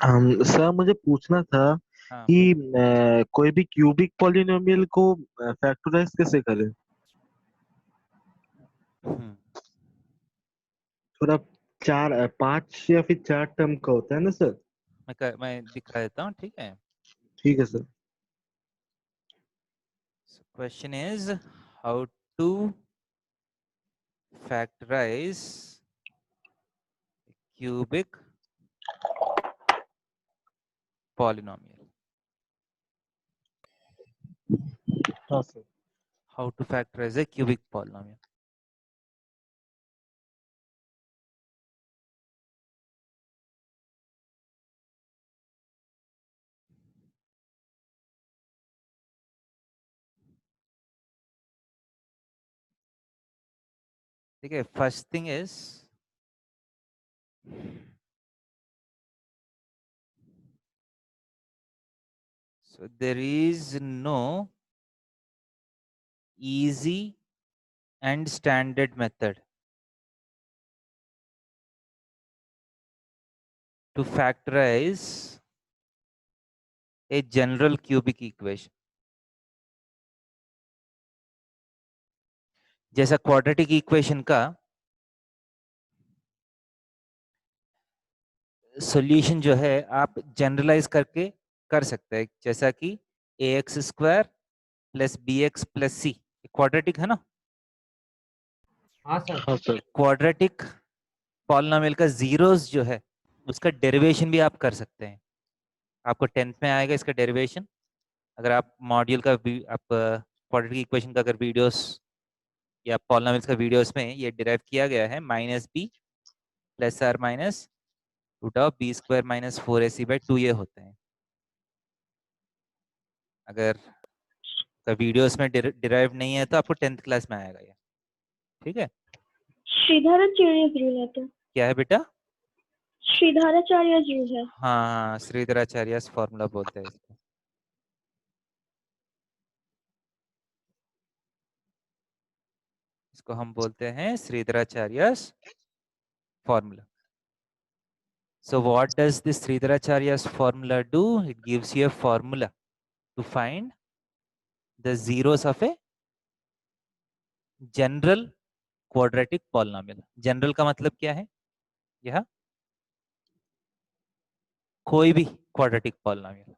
Sir मुझे पूछना था हाँ कि पूछो। कोई भी क्यूबिक पॉलिनोमियल को फैक्टराइज कैसे करें। हम्म, थोड़ा चार पांच या फिर चार टर्म का होता है ना सर। मैं दिखा देता हूँ, ठीक है। ठीक है sir. Question is how to factorise cubic polynomial. हाँ sir. How to factorise a cubic polynomial. ठीक है, first thing is so there is no easy and standard method to factorize a general cubic equation। जैसा quadratic equation का solution जो है आप generalise करके कर सकते हैं, जैसा कि A X square plus B X plus C quadratic है ना। हाँ सर। हाँ सर। क्वाड्रेटिक पॉलिनोमियल का जीरोस जो है उसका डेरिवेशन भी आप कर सकते हैं। आपको 10th में आएगा इसका डेरिवेशन। अगर आप मॉड्यूल का आप क्वाड्रेटिक इक्वेशन का अगर वीडियोस या पॉलिनोमियल्स का वीडियोस में ये डिराइव किया गया है, minus B plus or minus root of B square minus 4ac/2 ये होते हैं। अगर वीडियोस में डिराइव नहीं है तो आपको 10th क्लास में आएगा ये, ठीक है। श्रीधराचार्य रूल है तो। क्या है बेटा? श्रीधराचार्य रूल है। हाँ, श्रीधराचार्य फॉर्मूला बोलते हैं इसको। इसको हम बोलते हैं Shridharacharya formula. So what does this Sridharacharya's formula do? It gives you a formula to find the zeros of a general quadratic polynomial। general का मतलब क्या है? यह कोई भी quadratic polynomial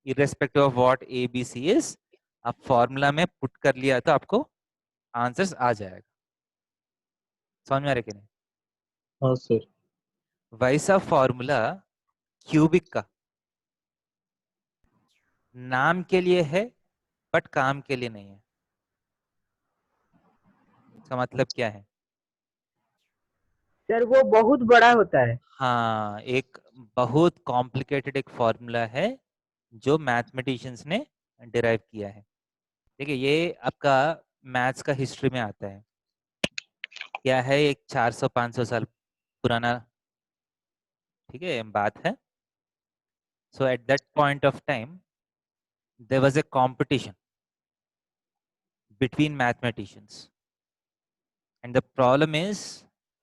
irrespective of what a b c is, आप formula में put कर लिया तो आपको आंसर्स आ जाएगा। समझ में आ रहा है कि नहीं? हाँ सर। वैसा फॉर्मूला क्यूबिक का नाम के लिए है बट काम के लिए नहीं है। इसका मतलब क्या है? सर वो बहुत बड़ा होता है। हाँ, एक बहुत कॉम्प्लिकेटेड एक फॉर्मूला है जो मैथमेटिशियंस ने डिराइव किया है। देखिए ये आपका मैथ्स का हिस्ट्री में आता है। क्या है, एक 400-500 साल पुराना, ठीक है, बात है। So at that point of time there was a competition between mathematicians and the problem is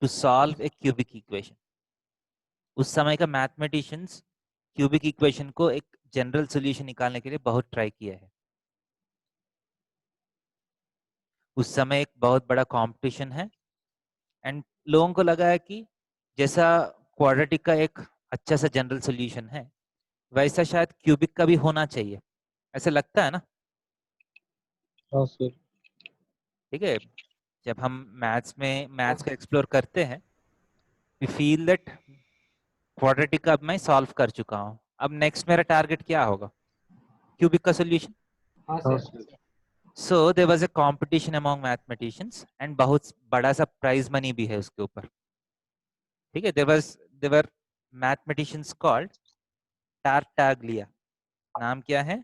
to solve a cubic equation। उस समय का मैथमेटिशियंस क्यूबिक इक्वेशन को एक जनरल सॉल्यूशन निकालने के लिए बहुत ट्राई किया है। उस समय एक बहुत बड़ा कंपटीशन है एंड लोगों को लगा है कि जैसा क्वाड्रेटिक का एक अच्छा सा जनरल सॉल्यूशन है वैसा शायद क्यूबिक का भी होना चाहिए, ऐसा लगता है ना। हाँ सर। ठीक है, जब हम मैथ्स को एक्सप्लोर करते हैं वी फील दैट क्वाड्रेटिक का अब मैं सॉल्व कर चुका हूँ, अब नेक्स्ट मेरा टारगेट क्या होगा? क्यूबिक का सॉल्यूशन। हाँ हाँ sir. Sir. So there was a competition among mathematicians and बहुत बड़ा सा प्राइज मनी भी है उसके ऊपर। ठीक है, देवर मैथमेटिशियंस कॉल्ड टारटाग्लिया, नाम क्या है,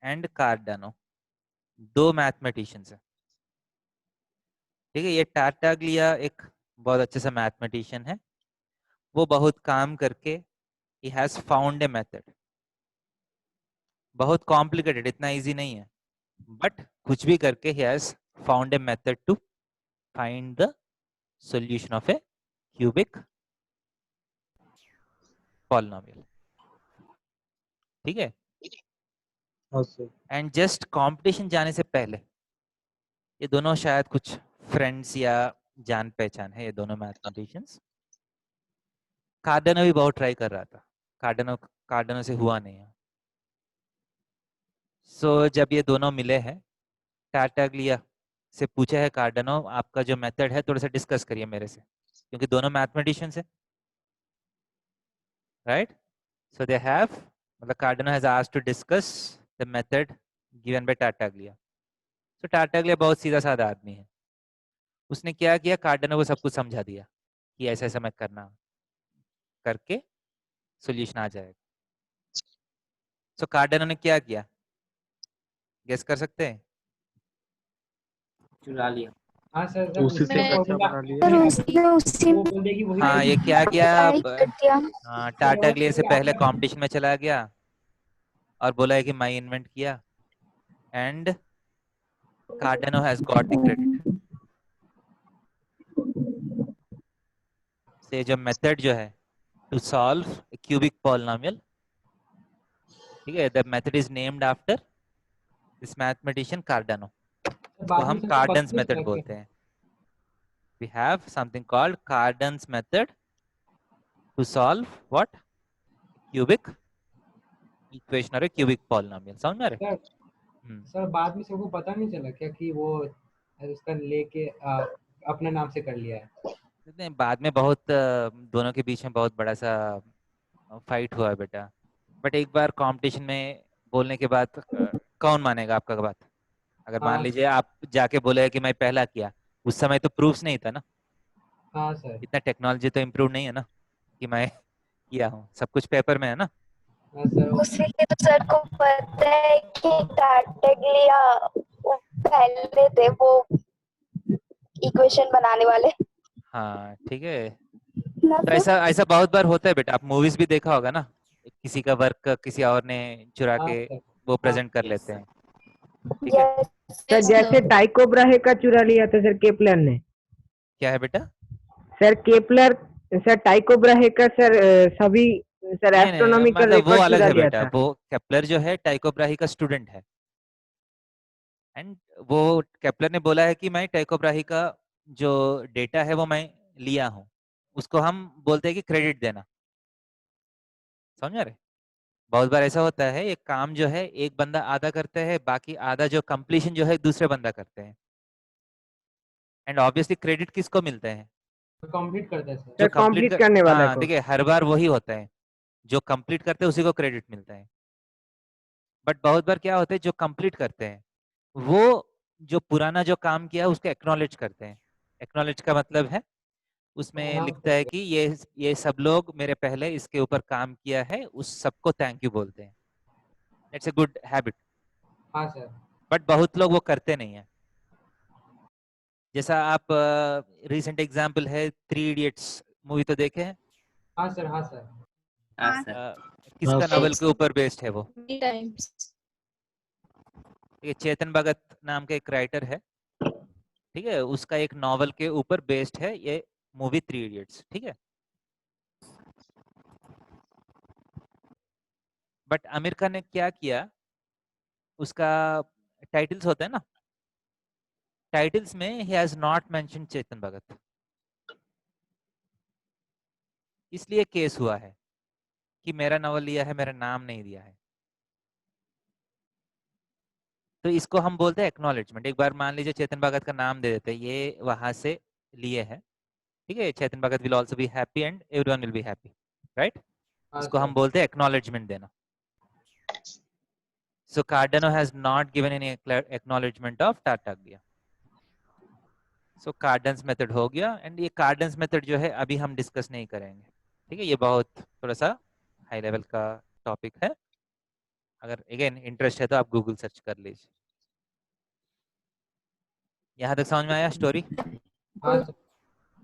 एंड कार्डानो, दो मैथमेटिशियंस है। ठीक है, ये टारटाग्लिया एक बहुत अच्छे सा मैथमेटिशियन है। वो बहुत काम करके ही हैज फाउंड ए मेथड, बहुत कॉम्प्लिकेटेड, इतना इजी नहीं है, बट कुछ भी करके ही has found a method to find the solution of a cubic polynomial, ठीक है। हाँ सर। एंड जस्ट कंपटीशन जाने से पहले ये दोनों शायद कुछ फ्रेंड्स या जान पहचान है, ये दोनों मैथमेटिशियंस। कार्डानो भी बहुत ट्राई कर रहा था, कार्डानो से हुआ नहीं है। सो जब ये दोनों मिले हैं, टार्टाग्लिया से पूछा है कार्डानो आपका जो मेथड है थोड़ा सा डिस्कस करिए मेरे से, क्योंकि दोनों मैथमेटिशियंस है, राइट। सो दे हैव, मतलब Cardano has asked to discuss the method given by Tartaglia. So Tartaglia बहुत सीधा साधा आदमी है, उसने क्या किया, कार्डानो को सब कुछ समझा दिया कि ऐसा ऐसा मैं करना, करके सॉल्यूशन आ जाएगा। सो कार्डानो ने क्या किया, गेस कर सकते हैं? चुरा लिया। हाँ सर, जब उसी से उससे बच्चा formula- बना लिया। सर उसने उसी वो बोलेगी वही हाँ, ये क्या किया, टाइप कर दिया। टार्टाग्लिया से पहले कंपटीशन में चला गया और बोला है कि मैं इन्वेंट किया, and Cardano has got the credit. से जो मेथड जो है टू सॉल्व क्यूबिक पॉलिनोमियल, ठीक है, the method is named after this mathematician Cardano, तो हम कार्डन्स मेथड बोलते हैं। We have something called Cardan's method to solve what? Cubic equation or a cubic polynomial. समझ में आ रहा है? सर बाद में सबको पता नहीं चला क्या कि वो उसका लेके अपने नाम से कर लिया है। नहीं, बाद में बहुत दोनों के बीच में बहुत बड़ा सा फाइट हुआ है बेटा, बट एक बार कंपटीशन में बोलने के बाद कौन मानेगा आपका बात? अगर मान हाँ। लीजिए आप जाके बोले कि मैं पहला किया, उस समय तो प्रूफ्स नहीं था ना, हाँ सर। इतना टेक्नोलॉजी तो इम्प्रूव नहीं है ना कि मैं किया हूँ, सब कुछ पेपर में है ना। हाँ सर। उसीलिए तो सर को पता है कि टार्टाग्लिया पहले थे वो इक्वेशन बनाने वाले। हाँ ठीक है, ना तो सर? ऐसा ऐसा बहुत बार होता है बेटा, आप मूवीज भी देखा होगा ना, किसी का वर्क किसी और ने चुरा हाँ के सर। वो प्रेजेंट कर लेते हैं, ठीक है। यस सर जैसे टाइको ब्राहे का चुरा लिया था सर केपलर ने। क्या है बेटा? सर केपलर, सर टाइको ब्राहे का सर सभी सर नहीं एस्ट्रोनॉमिकल मतलब वो रिकॉर्ड अलग चुरा है लिया बेटा, था। वो केपलर जो है टाइको ब्राही का स्टूडेंट है, एंड वो केपलर ने बोला है कि मैं टाइको ब्राही का जो डेटा है वो मैं लिया हूँ, उसको हम बोलते हैं कि क्रेडिट देना, समझ रहे? बहुत बार ऐसा होता है, एक काम जो है एक बंदा आधा करता है, बाकी आधा जो कंप्लीशन जो है दूसरे बंदा करते हैं, एंड ऑब्वियसली क्रेडिट किसको मिलते हैं? कंप्लीट करता है सर। जो सर कंप्लीट करने वाला हाँ को। देखिए, हर बार वही होता है, जो कंप्लीट करते हैं उसी को क्रेडिट मिलता है, बट बहुत बार क्या होता है, जो कंप्लीट करते हैं वो जो पुराना जो काम किया है उसको एक्नॉलेज करते हैं। एक्नॉलेज का मतलब है उसमें हाँ लिखता है कि ये सब लोग मेरे पहले इसके ऊपर काम किया है, उस सबको थैंक यू बोलते हैं। इट्स ए गुड हैबिट, हाँ सर। बट बहुत लोग वो करते नहीं है। जैसा आप रिसेंट एग्जाम्पल है, 3 इडियट्स मूवी तो देखे हैं? हाँ सर। हाँ सर। हाँ किसका हाँ, नॉवल सर। के ऊपर बेस्ड है वो? टाइम्स। ये चेतन भगत नाम का एक राइटर है, ठीक है, उसका एक नॉवल के ऊपर बेस्ड है ये मूवी 3 इडियट्स, ठीक है। बट आमिर खान ने क्या किया, उसका टाइटल्स होता है ना, टाइटल्स में he has not mention Chetan Bhagat, इसलिए केस हुआ है कि मेरा नॉवल लिया है, मेरा नाम नहीं दिया है। तो इसको हम बोलते हैं एक्नॉलेजमेंट। एक बार मान लीजिए चेतन भगत का नाम दे देते हैं, ये वहां से लिए है, ठीक है, Chetan Bhagat will also be happy and everyone will be happy, right. हाँ इसको सर। हम बोलते हैं एक्नॉलेजमेंट देना। So Cardano has not given any acknowledgement of Tartaglia. So Cardans method हो गया, एंड ये Cardans method जो है अभी हम डिस्कस नहीं करेंगे, ठीक है, ये बहुत थोड़ा सा हाई लेवल का टॉपिक है, अगर अगेन इंटरेस्ट है तो आप गूगल सर्च कर लीजिए। यहाँ तक समझ में आया स्टोरी? हाँ सर।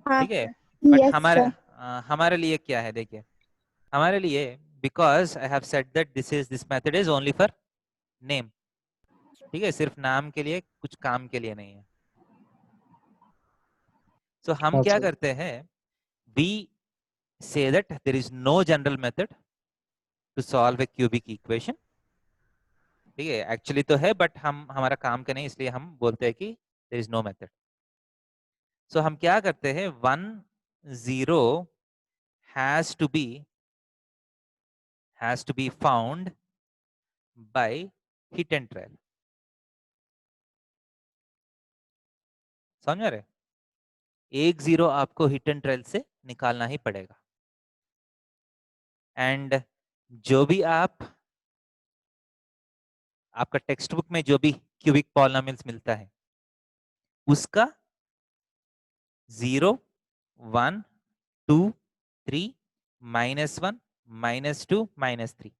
हाँ ठीक है, बट यस सर। हमारे लिए क्या है, देखिए हमारे लिए, because I have said that this method is only for name, ठीक है, सिर्फ नाम के लिए, कुछ काम के लिए नहीं है। So हम क्या Okay. करते हैं, we say that there is no general method to solve a cubic equation. ठीक है, एक्चुअली तो है बट हम हमारा काम का नहीं, इसलिए हम बोलते हैं कि देयर इज नो मेथड। सो हम क्या करते हैं, 1 0 has to be found by hit and trial। समझ रहे, 1 0 आपको हिट एंड ट्रायल से निकालना ही पड़ेगा। एंड जो भी आपका टेक्स्ट बुक में जो भी क्यूबिक पॉलिनोमियल्स मिलता है उसका 0 1 2 3 -1 -2 -3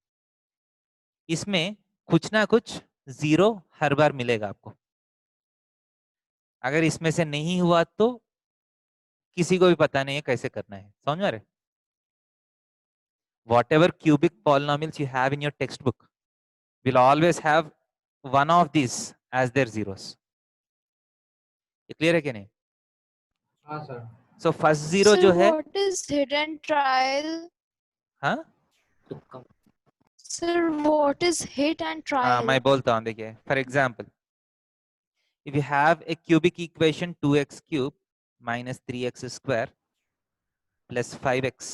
इसमें कुछ ना कुछ 0 हर बार मिलेगा आपको। अगर इसमें से नहीं हुआ तो किसी को भी पता नहीं है कैसे करना है। समझ रहे, whatever cubic polynomials you have in your textbook will always have one of these as their zeros। ये क्लियर है कि नहीं? हाँ सर। सो फर्स्ट जीरो जो है, व्हाट इज हिडन ट्रायल? हाँ sir what is hit and trial? मैं बोलता हूँ, देखिए for example if you have a cubic equation 2x cube minus 3x square plus 5x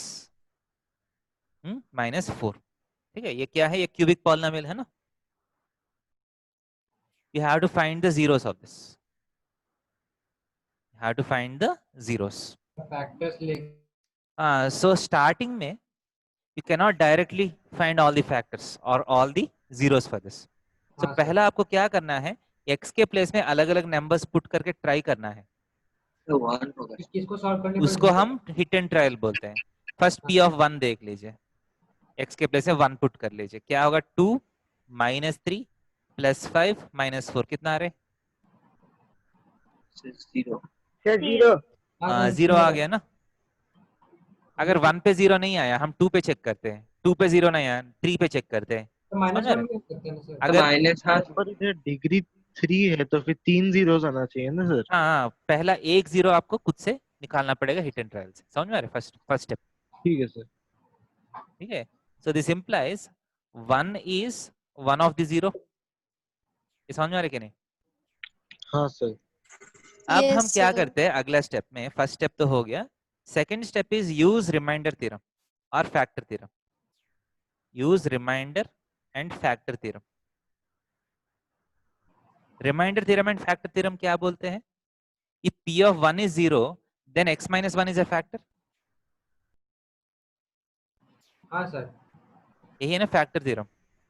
minus 4। ठीक है, ये क्या है, ये क्यूबिक पॉलिनोमियल है ना। you have to find the zeros of this, you have to find the zeros। Factors ले so starting में you cannot directly find all the factors or all the zeros for this। so हाँ, पहला आपको क्या करना है, x के place में अलग अलग नंबर्स पुट करके ट्राई करना है, किसको सॉल्व करने पर उसको हम हिट एंड ट्रायल बोलते हैं। फर्स्ट p ऑफ 1 देख लीजिए, x के प्लेस में 1 पुट कर लीजिए, क्या होगा 2 -3 + 5 -4 कितना आ रहे, जीरो आ गया ना। अगर 1 पे 0 नहीं आया हम 2 पे चेक करते हैं, 2 पे 0 नहीं आया 3 पे चेक करते हैं। तो माइनस समझ 1 रहे? भी कर सकते हैं ना सर। अगर पर इधर डिग्री 3 है तो फिर 3 जीरोस आना चाहिए ना सर। हाँ, पहला 1 0 आपको खुद से निकालना पड़ेगा हिट एंड ट्रायल से। समझ में आ रहा है, फर्स्ट स्टेप। ठीक है सर। ठीक है, so this implies 1 is one of the 0। ये समझ में आ रहा है कि नहीं? हाँ सर। अब Yes, हम क्या sir. करते हैं अगला स्टेप में, फर्स्ट स्टेप तो हो गया, second step is use reminder theorem और factor theorem. Use reminder and factor theorem. Reminder theorem and factor theorem क्या बोलते हैं, if p of 1 is 0 then x minus 1 is a factor। हाँ sir. यही है ना फैक्टर थ्योरम।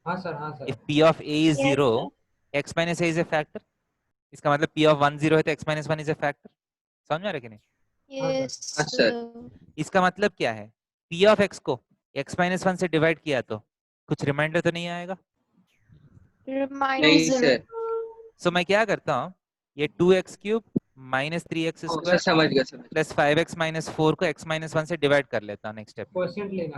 हाँ sir. हाँ sir. if p of a is Yes, 0 sir. x minus a is a factor। इसका मतलब p of 1 0 है तो x minus 1 is a factor। समझ में आ रहा है कि नहीं? Yes, sir. sir. इसका मतलब क्या है, p of x को x minus 1 से डिवाइड किया तो कुछ रिमाइंडर तो नहीं आएगा। Reminder. नहीं सर, सो मैं क्या करता हूँ, ये 2x cube minus 3x sir square समझ गया समझ गया। प्लस 5x minus 4 को x minus 1 से डिवाइड कर लेता हूँ नेक्स्ट स्टेप में। क्वेश्चन लेना।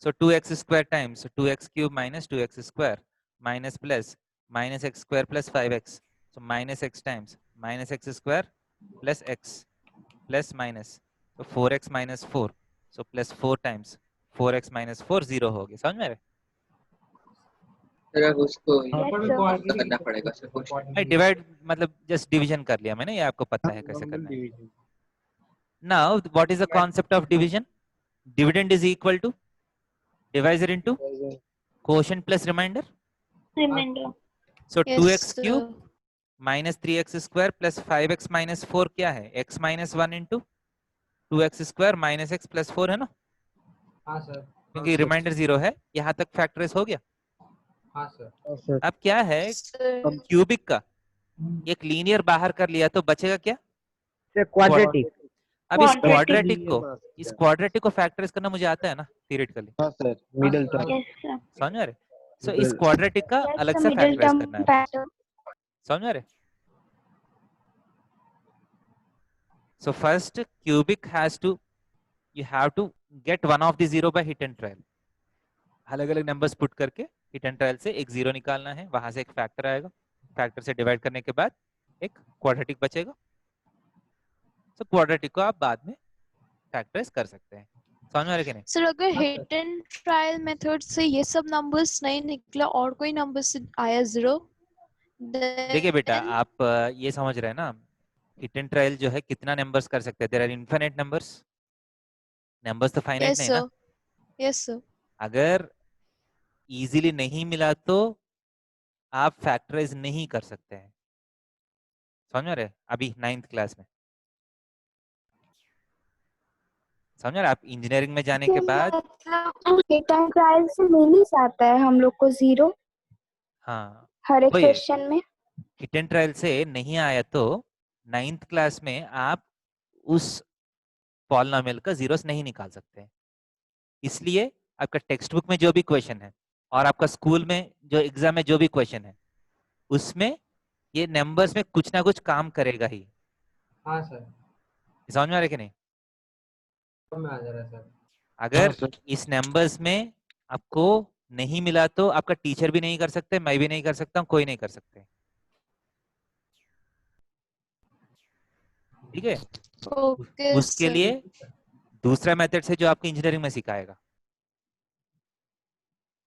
So 2x square times 2x cube minus 2x square minus plus minus x square plus 5x. So minus x times minus x square plus x plus minus. So 4x minus 4. So plus 4 times 4x minus 4 0 हो गया। समझ में आ रहा है? Sir अब उसको ऊपर में sir. quantity करना पड़ेगा सर कुछ। भाई डिवाइड मतलब जस्ट डिवीजन कर लिया मैंने, ये आपको पता है कैसे करना है। Now what is the concept of division? Dividend is equal to divisor into quotient plus remainder. Remainder. So Yes, 2x cube sir. minus 3x square plus 5x minus 4 क्या है, x minus 1 into 2x square minus x plus 4 है ना, हाँ sir. क्योंकि reminder 0 है। यहाँ तक factorise हो गया। हाँ सर। हाँ सर। अब क्या है, Sir. क्यूबिक का एक लीनियर बाहर कर लिया तो बचेगा क्या, क्वाड्रेटिक। अब इस Quadratic. क्वाड्रेटिक को फैक्टराइज करना मुझे आता है ना थियरेटिकली। हाँ sir, middle term. Yes, sir. समझ आ रहे? सो इस क्वाड्रेटिक का Yes, अलग the से middle फैक्टराइज term करना है। factor. समझ आ रहे? So first cubic has to, you have to get one of the 0 by hit and trial। अलग अलग नंबर्स पुट करके हिट एंड ट्रायल से एक 0 निकालना है, वहां से एक फैक्टर आएगा, फैक्टर से डिवाइड करने के बाद एक क्वाड्रेटिक बचेगा। तो क्वाड्रेटिक को आप बाद में फैक्टराइज कर सकते हैं। समझ में आ रहा है कि नहीं? सर अगर हाँ, हिट एंड ट्रायल मेथड से ये सब नंबर्स नहीं निकला और कोई नंबर से आया 0, देखिए बेटा, आप ये समझ रहे हैं ना, हिट एंड ट्रायल जो है कितना नंबर्स कर सकते हैं? There are infinite numbers, numbers तो फाइनाइट यस नहीं ना। Sir, yes sir. अगर इजीली नहीं मिला तो आप फैक्टराइज नहीं कर सकते हैं, समझ रहे? अभी 9th क्लास में समझ रहे? आप इंजीनियरिंग में जाने के बाद, मतलब हिट एंड ट्रायल से मिल ही जाता है हम लोग को 0 हाँ हर एक वही है, क्वेश्चन में। हिट एंड ट्रायल से नहीं आया तो 9th क्लास में आप उस पॉलिनोमियल का जीरोस नहीं निकाल सकते। इसलिए आपका टेक्स्ट बुक में जो भी क्वेश्चन है और आपका स्कूल में जो एग्जाम में जो भी क्वेश्चन है, उसमें ये नंबर्स में कुछ ना कुछ काम करेगा ही। हाँ सर, समझ में आ रहा है कि नहीं? अब में आ जा रहा है सर। अगर सर। इस नंबर्स में आपको नहीं मिला तो आपका टीचर भी नहीं कर सकते, मैं भी नहीं कर सकता, कोई नहीं कर सकते। ठीक है? ओके उसके सर। लिए दूसरा मेथड से जो आपको इंजीनियरिंग में सिखाएगा,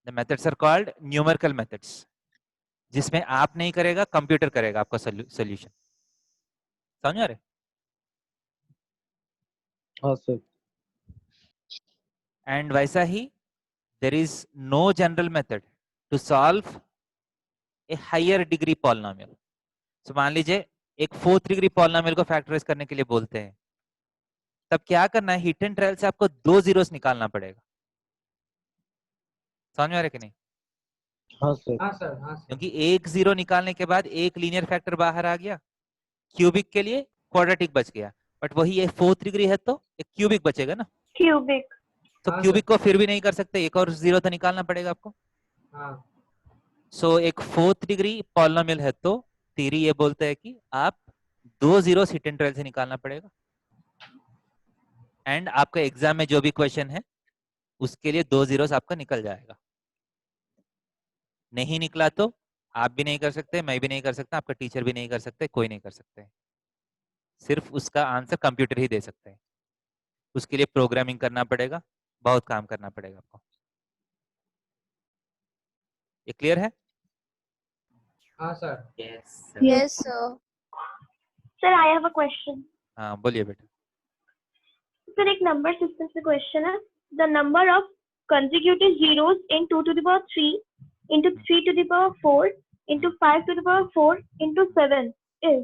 the methods are called numerical methods, जिसमें आप नहीं करेगा, कंप्यूटर करेगा आपका सोल्यूशन। समझ आ रहे? हाँ सर। एंड वैसा ही there is no general method to solve a higher degree polynomial. So मान लीजिए एक 4th डिग्री पॉलिनोमियल को फैक्टराइज करने के लिए बोलते हैं, तब क्या करना है? हिट एंड ट्रायल से आपको 2 जीरोस निकालना पड़ेगा। समझ में आ रहा है कि नहीं? हाँ सर। हाँ सर, हाँ सर। क्योंकि एक 0 निकालने के बाद एक लीनियर फैक्टर बाहर आ गया, क्यूबिक के लिए क्वाड्रेटिक बच गया, बट वही ये 4th डिग्री है तो एक क्यूबिक बचेगा ना, क्यूबिक। तो हाँ क्यूबिक सर। को फिर भी नहीं कर सकते, एक और 0 तो निकालना पड़ेगा आपको। हाँ सो एक 4th डिग्री पॉलिनोमियल है तो थ्योरी ये बोलते हैं कि आप 2 जीरोस हिट एंड ट्रायल से निकालना पड़ेगा, एंड आपका एग्जाम में जो भी क्वेश्चन है उसके लिए 2 जीरोस आपका निकल जाएगा। नहीं निकला तो आप भी नहीं कर सकते, मैं भी नहीं कर सकता, आपका टीचर भी नहीं कर सकते, कोई नहीं कर सकते। सिर्फ उसका आंसर कंप्यूटर ही दे सकते हैं। उसके लिए प्रोग्रामिंग करना पड़ेगा, बहुत काम करना पड़ेगा आपको। ये क्लियर है? हाँ sir. Yes sir. Sir I have a question. हाँ बोलिए बेटा। सर एक नंबर सिस्टम से क्वेश्चन है। The number of consecutive zeros in 2 to the power 3 into 3 to the power 4 into 5 to the power 4 into 7 is।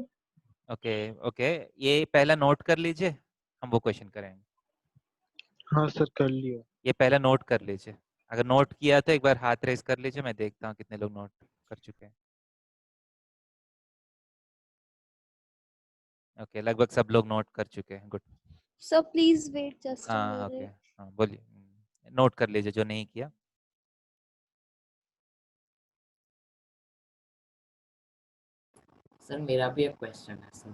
Okay okay, ये पहला note कर लीजिए, हम वो क्वेश्चन करेंगे। हाँ सर, कर लिया। ये पहला नोट कर लीजिए, अगर नोट किया तो एक बार हाथ रेस कर लीजिए, मैं देखता हूँ कितने लोग नोट कर चुके हैं। ओके, लगभग सब लोग नोट कर चुके हैं, good. Sir please wait just a हाँ ओके, मिनट। हाँ बोलिए, नोट कर लीजिए जो नहीं किया। सर मेरा भी एक क्वेश्चन है सर,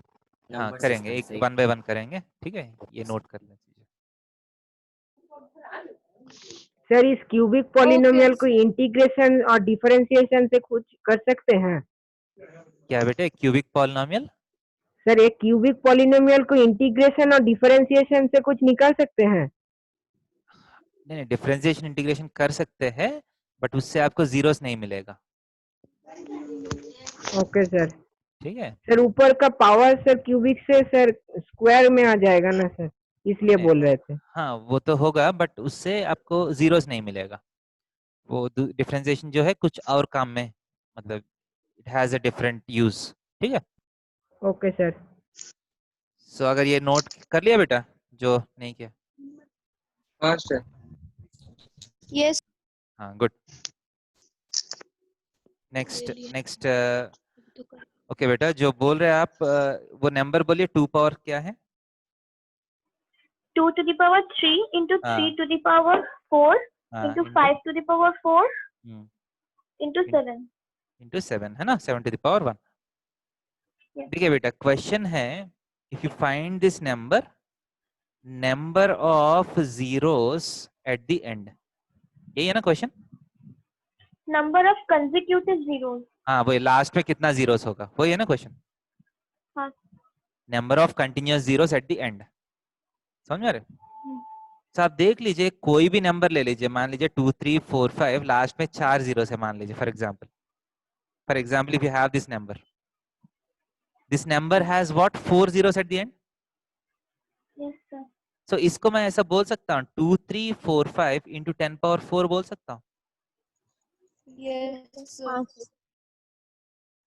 हाँ नंबर करेंगे, सिस्टम एक से। 1 बाय 1 करेंगे, ठीक है? ये नोट कर लीजिए। सर इस क्यूबिक पॉलिनोमियल को इंटीग्रेशन और डिफरेंशिएशन से कुछ कर सकते हैं? क्या बेटे, क्यूबिक पॉलिनोमियल? सर एक क्यूबिक पॉलिनोमियल को इंटीग्रेशन और डिफरेंशिएशन से कुछ निकाल सकते हैं? नहीं, डिफरेंशिएशन इंटीग्रेशन कर सकते हैं, बट उससे आपको जीरोस नहीं मिलेगा। Okay sir. ठीक है? सर ऊपर का पावर सर क्यूबिक से सर स्क्वायर में आ जाएगा ना सर, इसलिए बोल रहे थे। हाँ वो तो होगा, बट उससे आपको जीरोस नहीं मिलेगा। वो डिफरेंशिएशन जो है कुछ और काम में, मतलब it has a different use. ठीक है? Okay sir. सो अगर ये नोट कर लिया बेटा जो नहीं किया? हाँ सर। यस। हाँ गुड। नेक्स्ट ओके बेटा, जो बोल रहे हैं आप वो नंबर बोलिए, 2 पावर क्या है? 2 to the power 3 into 3 to the power 4 into 5 to the power 4 into 7 into 7 है ना, 7 to the power 1। Yes. देखिए बेटा, क्वेश्चन है if you find this number of zeros eight the and, यही है ना question? number of consecutive zeros। हाँ वही, लास्ट में कितना जीरोस होगा, वही है ना क्वेश्चन? हाँ। Number of continuous zeros eight the and, समझ में आ रहे? तो आप देख लीजिए, कोई भी नंबर ले लीजिए, मान लीजिए 2 3 4 5, लास्ट में 4 जीरो से मान लीजिए, for example if you have this number has what 4 zeros at the and. Yes, sir. सो इसको मैं ऐसा बोल सकता हूँ 2 3 4 5 इंटू 10 पावर 4 बोल सकता हूँ. Yes, sir.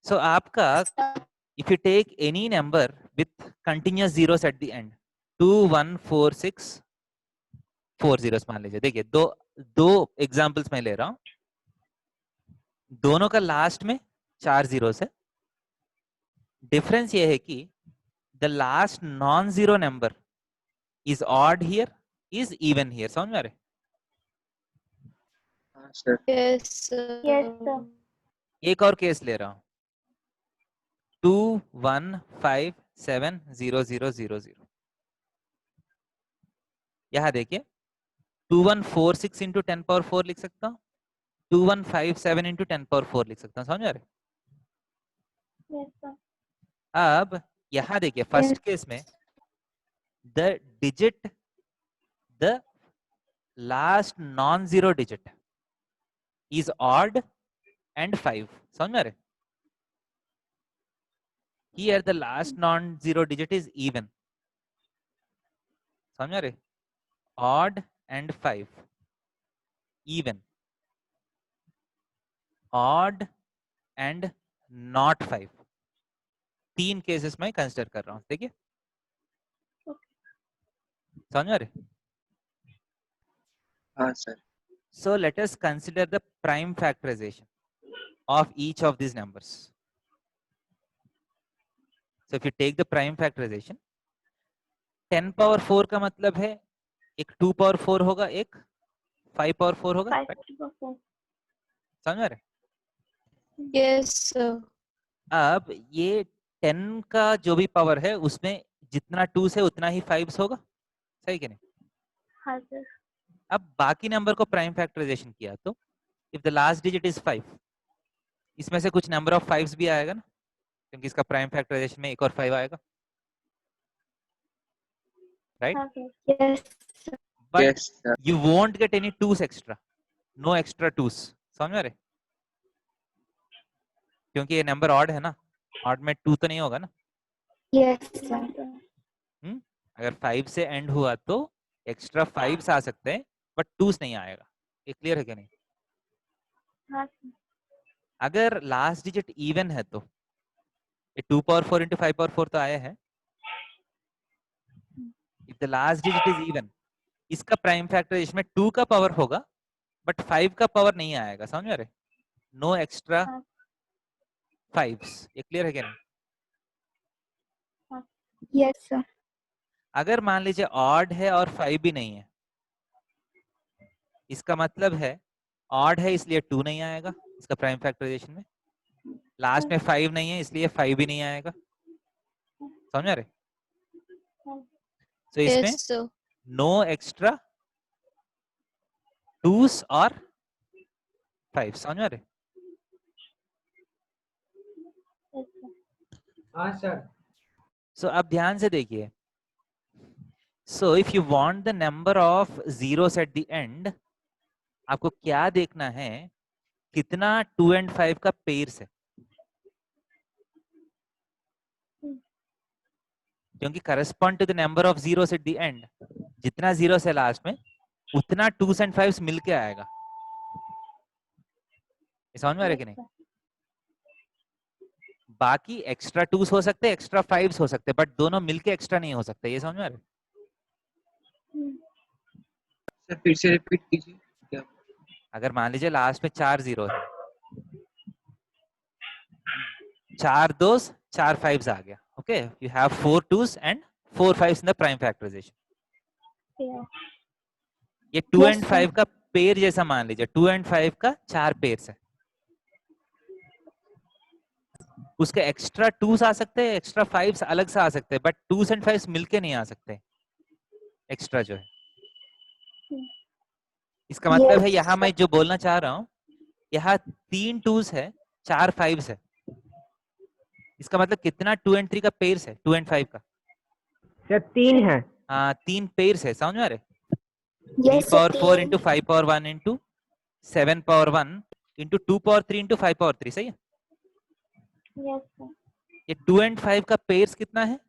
सो आपका if you take any number with continuous zeros at the end, 2 1 4 6 4 zeros मान लीजिए. देखिए दो एग्जांपल्स मैं ले रहा हूं, दोनों का लास्ट में 4 zeros है. डिफरेंस ये है कि the last non zero number is odd here, is even here. समझ में आ रहे? Yes, sir. Yes, sir. एक और केस ले रहा हूं, 2 1 5 7 0 0 0 0. यहां देखिए 2 1 4 6 इंटू 10 पावर 4 लिख सकता हूं, 2 1 5 7 इंटू 10 पावर 4 लिख सकता हूं. समझ आ रहे? Yes, sir. अब यहां देखिए फर्स्ट केस में the digit, the last non zero digit is odd and 5. समझ में आ रहे? Here the last non-zero digit is even. समझ रहे? Odd and 5. Even. Odd and not 5. 3 cases में कंसिडर कर रहा हूं. देखिए समझ रहे? हाँ sir. So let us consider the prime factorization of each of these numbers. So if you take the prime factorization, 10 power 4 का मतलब है एक 2 power 4 होगा, एक 5 power 4 होगा. 5 to the 4. समझ रहे? Yes, sir. अब ये 10 का जो भी पावर है उसमें जितना 2 से उतना ही 5 होगा. सही कि नहीं? हाँ सर. अब बाकी नंबर को प्राइम फैक्टराइजेशन किया तो if the last digit is 5, इसमें से कुछ नंबर ऑफ 5s भी आएगा ना, क्योंकि इसका प्राइम फैक्टराइजेशन में एक और 5 आएगा. राइट? हाँ sir. Yes. But Yes sir. You won't get any 2s extra, no extra 2s. समझ में रहे? क्योंकि ये नंबर ऑड है ना, ऑड में 2 तो नहीं होगा ना. Yes, sir. हाँ सर. अगर 5 से एंड हुआ तो एक्स्ट्रा 5s आ सकते हैं, बट 2s नहीं आएगा. ये क्लियर है क्या? नहीं. हाँ सर. अगर लास्ट डिजिट इवन है तो ये 2 पावर 4 इंटू 5 पावर 4 तो आया है. If the last digit is even, इसका प्राइम फैक्टराइजेशन में 2 का पावर होगा बट 5 का पावर नहीं आएगा. समझ में आ रहे? No extra 5s. ये क्लियर है क्या? नहीं. Yes, sir. अगर मान लीजिए ऑड है और 5 भी नहीं है, इसका मतलब है ऑड है इसलिए 2 नहीं आएगा इसका प्राइम फैक्टराइजेशन में, लास्ट में 5 नहीं है इसलिए 5 भी नहीं आएगा. समझ आ रहे? तो इसमें Yes, sir. No extra 2s और 5. समझ आ रहे? हाँ सर. सो अब ध्यान से देखिए. So if you want the number of zeros at the and, आपको क्या देखना है, कितना 2 and 5 का पेयर्स है. क्योंकि correspond to the number of zeros at the end, जितना zeros है लास्ट में उतना 2s and 5s मिलके आएगा. ये समझ में आ रहा है कि नहीं? बाकी एक्स्ट्रा 2s हो सकते हैं, एक्स्ट्रा 5s हो सकते हैं, बट दोनों मिलके एक्स्ट्रा नहीं हो सकते. ये समझ में आ रहा है? सर फिर से रिपीट कीजिए. क्या? अगर मान लीजिए लास्ट में 4 जीरो है, 4 2s 4 5s आ गया. Okay, you have 4 2s and 4 5s in the prime factorisation. Yeah. ये 2 Yes, and sir. 5 का पेयर जैसा मान लीजिए, 2 and 5 का 4 पेयर्स है. उसके एक्स्ट्रा 2s आ सकते हैं, एक्स्ट्रा 5s अलग से आ सकते हैं, बट 2s and 5s मिलके नहीं आ सकते एक्स्ट्रा जो है. इसका मतलब है Yes, यहाँ मैं sir. जो बोलना चाह रहा हूँ, यहाँ 3 2s है, 4 5s है. इसका मतलब कितना 2 and 3 का पेयर्स है, 2 and 5 का. सर 3 है. हाँ, 3 पेयर्स है. समझ में आ रहे? 3 Yes, sir. power 4 तीन. into 5 power 1 into 7 power 1 into 2 power 3 into 5 power 3, सही है? Yes, sir. ये 2 and 5 का पेयर्स कितना है?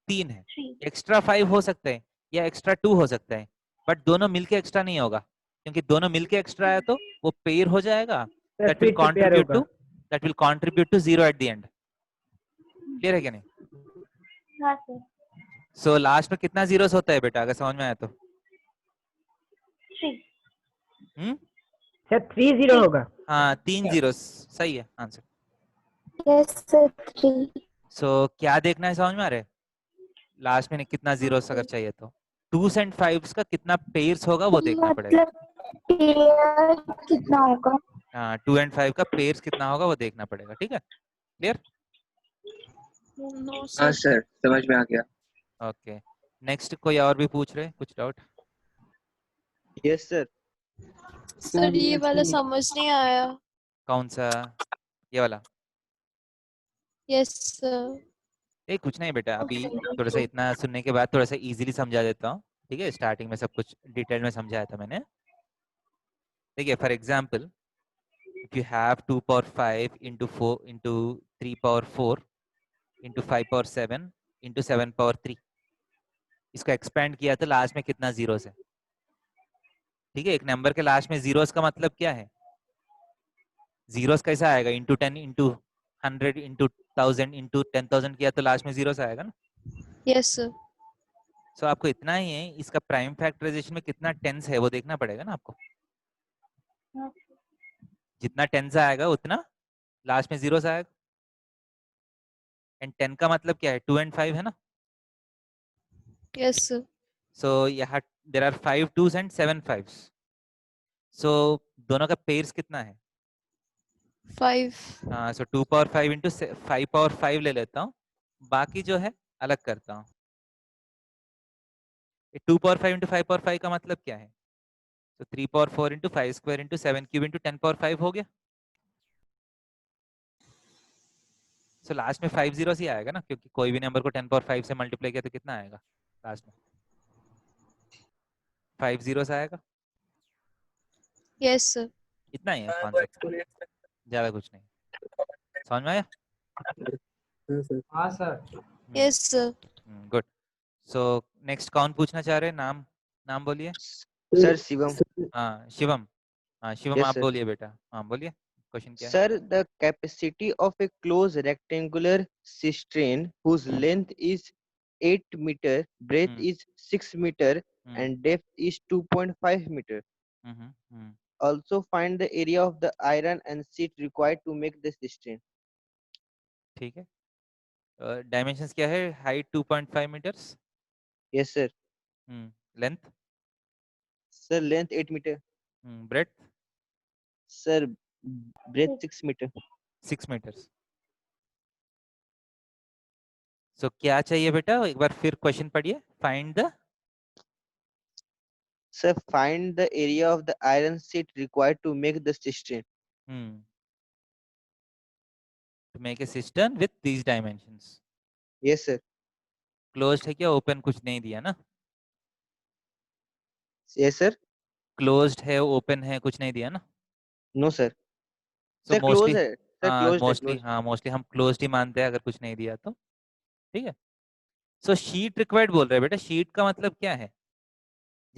3 है। 3. एक्स्ट्रा 5 हो सकते हैं या एक्स्ट्रा 2 हो सकता है, बट दोनों मिलके एक्स्ट्रा नहीं होगा, क्योंकि दोनों मिलके एक्स्ट्रा है तो वो पेयर हो जाएगा, सर that will फिर से पेयर होगा. contribute to 0 at the end. Clear है क्या नहीं? हाँ sir. सो लास्ट में कितना जीरोस होता है बेटा, अगर समझ में आया तो? 3. सर 30 होगा. हाँ 3 जीरोस, सही है आंसर। Yes, sir. 3. सो क्या देखना है, समझ में आ रहा है? लास्ट में कितना जीरोस अगर चाहिए तो 2s and 5s का कितना पेयर्स होगा वो देखना पड़ेगा। मतलब पेयर कितना होगा? हाँ 2 and 5 का पेयर्स कितना होगा वो देखना पड़ेगा, ठीक है? क्लियर? नो हाँ सर. सर, समझ में आ गया। ओके, नेक्स्ट कोई और भी पूछ रहे कुछ डाउट? Yes sir. सर ये वाला समझ नहीं आया. कौन सा? ये वाला? Yes sir. ये कुछ नहीं बेटा, अभी थोड़ा सा इतना सुनने के बाद थोड़ा सा इजीली समझा देता हूँ, ठीक है? स्टार्टिंग में सब कुछ डिटेल में समझाया था मैंने। देखिए for example, if you have 2 power 5 into 4 into 3 power 4 into 5 power 7 into 7 power 3, इसको एक्सपेंड किया तो लास्ट में कितना जीरोस है? ठीक है, एक नंबर के लास्ट में जीरोस का मतलब क्या है? जीरोस कैसा आएगा? इंटू 10 इंटू 100 इंटू 1000 इंटू 10,000 किया तो लास्ट में जीरोस आएगा ना। Yes sir. सो आपको इतना ही है, इसका प्राइम फैक्टराइजेशन में कितना टेंस है वो देखना पड़ेगा ना आपको। हाँ. जितना टेंस आएगा उतना लास्ट में जीरोस आएगा। एंड 10 का मतलब क्या है? 2 and 5 है ना। Yes sir. सो यहाँ there are 5 2s and 7 5s। सो दोनों का पेयर्स कितना है? 5. हाँ, सो 2 power 5 इंटू 5 power 5 ले लेता हूँ, बाकी जो है अलग करता हूँ। 2 power 5 इंटू 5 power 5 का मतलब क्या है? तो 3 power 4 into 5 square into 7 cube into 10 power 5 हो गया। सो लास्ट में 5 जीरोस ही आएगा ना, क्योंकि कोई भी नंबर को 10 power 5 से मल्टीप्लाई किया तो कितना आएगा लास्ट में? 5 जीरोस आएगा। Yes sir. इतना ही है कॉन्सेप्ट, ज्यादा कुछ नहीं। समझ में आया? हाँ sir. Yes sir. Good. So next कौन पूछना चाह रहे हैं? नाम नाम बोलिए। सर शिवम। हाँ शिवम, हाँ शिवम Yes, आप sir. बोलिए बेटा। हाँ बोलिए, क्वेश्चन क्या है? Sir, the capacity of a closed rectangular cistern whose length is 8 meter, breadth Hmm. is 6 meter, Hmm. and depth is 2.5 meter. Hmm, hmm, Also find the area of the iron and sheet required to make the cistern. ठीक है। Dimensions क्या है? Height 2.5 metres, Yes, sir. Length, Sir, length 8 meter. Breadth Sir, breadth 6 meter. 6 metres. So क्या चाहिए बेटा, एक बार फिर क्वेश्चन पढ़िए। Find the Sir, find the area of the iron sheet required to make the cistern. to make a cistern with these dimensions। Yes, sir. Closed है क्या? Open कुछ नहीं दिया ना? Yes, sir. क्लोज्ड है, ओपन है, कुछ नहीं दिया ना? No, sir. सो Sir, मोस्टली close है. Sir, closed है, मोस्टली closed. हाँ मोस्टली हम क्लोज्ड ही मानते हैं अगर कुछ नहीं दिया तो। ठीक है। सो शीट रिक्वायर्ड बोल रहे हैं बेटा। शीट का मतलब क्या है?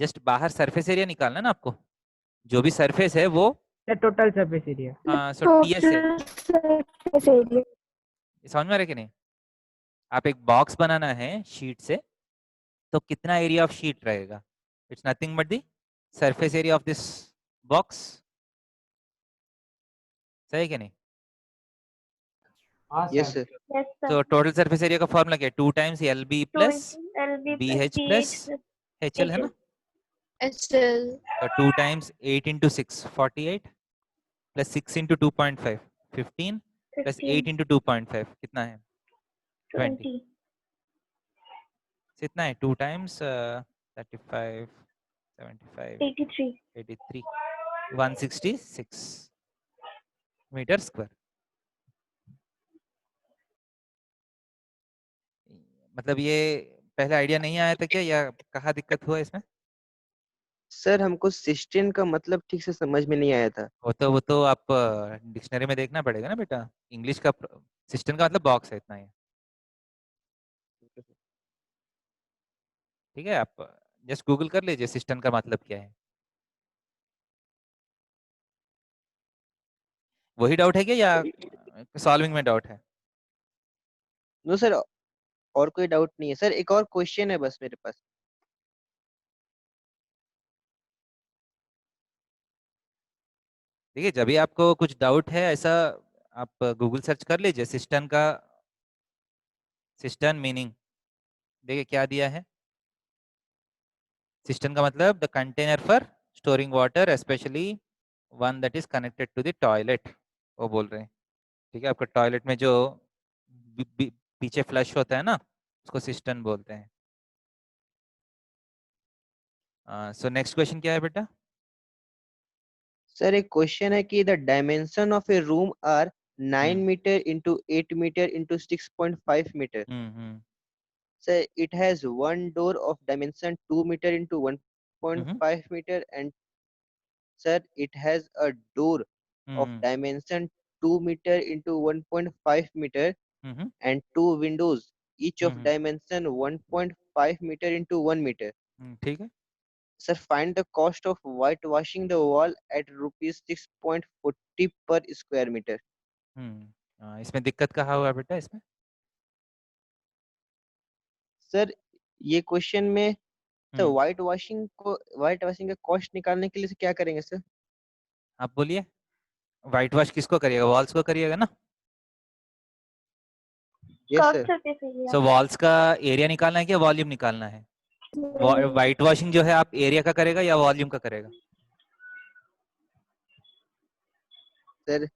जस्ट बाहर सरफेस एरिया निकालना ना आपको, जो भी सरफेस है वो। Sir total surface area. So TS है, Total surface area. समझ में आ रहा है कि नहीं? आप एक बॉक्स बनाना है शीट से, तो कितना एरिया ऑफ शीट रहेगा? It's nothing but the surface area of this box. सही है कि नहीं? हाँ Yes, सर. sir. Yes, sir. तो टोटल सरफेस एरिया का फॉर्मूला क्या है? 2 times L B 2 plus into LB B plus H BH plus plus H L है ना? HL. तो 2 times 8 into 6 48 plus 6 into 2.5 15 plus 8 15, into 2.5 कितना है? 20। 20, कितना है? 2 टाइम्स 35 75 83. 83 166 metre square. मतलब ये पहले आइडिया नहीं आया था क्या, या कहाँ दिक्कत हुआ इसमें? सर हमको सिस्टेन का मतलब ठीक से समझ में नहीं आया था। वो तो आप डिक्शनरी में देखना पड़ेगा ना बेटा। इंग्लिश का सिस्टम का मतलब बॉक्स है, इतना ही है। ठीक है, आप जस्ट गूगल कर लीजिए सिस्टम का मतलब क्या है। वही डाउट है क्या या सॉल्विंग में डाउट है? नो सर, और कोई डाउट नहीं है सर, एक और क्वेश्चन है बस मेरे पास। देखिए, जब भी आपको कुछ डाउट है ऐसा, आप गूगल सर्च कर लीजिए सिस्टम का, सिस्टम मीनिंग देखिए क्या दिया है। सिस्टम का मतलब the container for storing water, specially one that is connected to the toilet, वो बोल रहे हैं। ठीक है, आपका टॉयलेट में जो पीछे फ्लश होता है ना, उसको सिस्टम बोलते हैं। सो नेक्स्ट क्वेश्चन क्या है बेटा? सर एक क्वेश्चन है कि the dimension of a room are 9 metre into 8 metre into 6.5 metre. Sir, it has one door of dimension 2 meter into 1.5 meter, and sir, it has a door of dimension 2 meter into 1.5 meter and two windows, each of dimension 1.5 meter into 1 meter. ठीक है। Sir, find the cost of whitewashing the wall at rupees 6.40 per square meter. इसमें दिक्कत कहाँ हुआ बेटा इसमें? Sir ये question में सर व्हाइट वॉशिंग का कॉस्ट निकालने के लिए से क्या करेंगे सर? आप बोलिए, व्हाइट वॉश किसको करिएगा? वॉल्स को करिएगा ना? Yes sir. सो वॉल्स का एरिया निकालना है क्या वॉल्यूम निकालना है? व्हाइट वॉशिंग जो है आप एरिया का करेगा या वॉल्यूम का करेगा? सर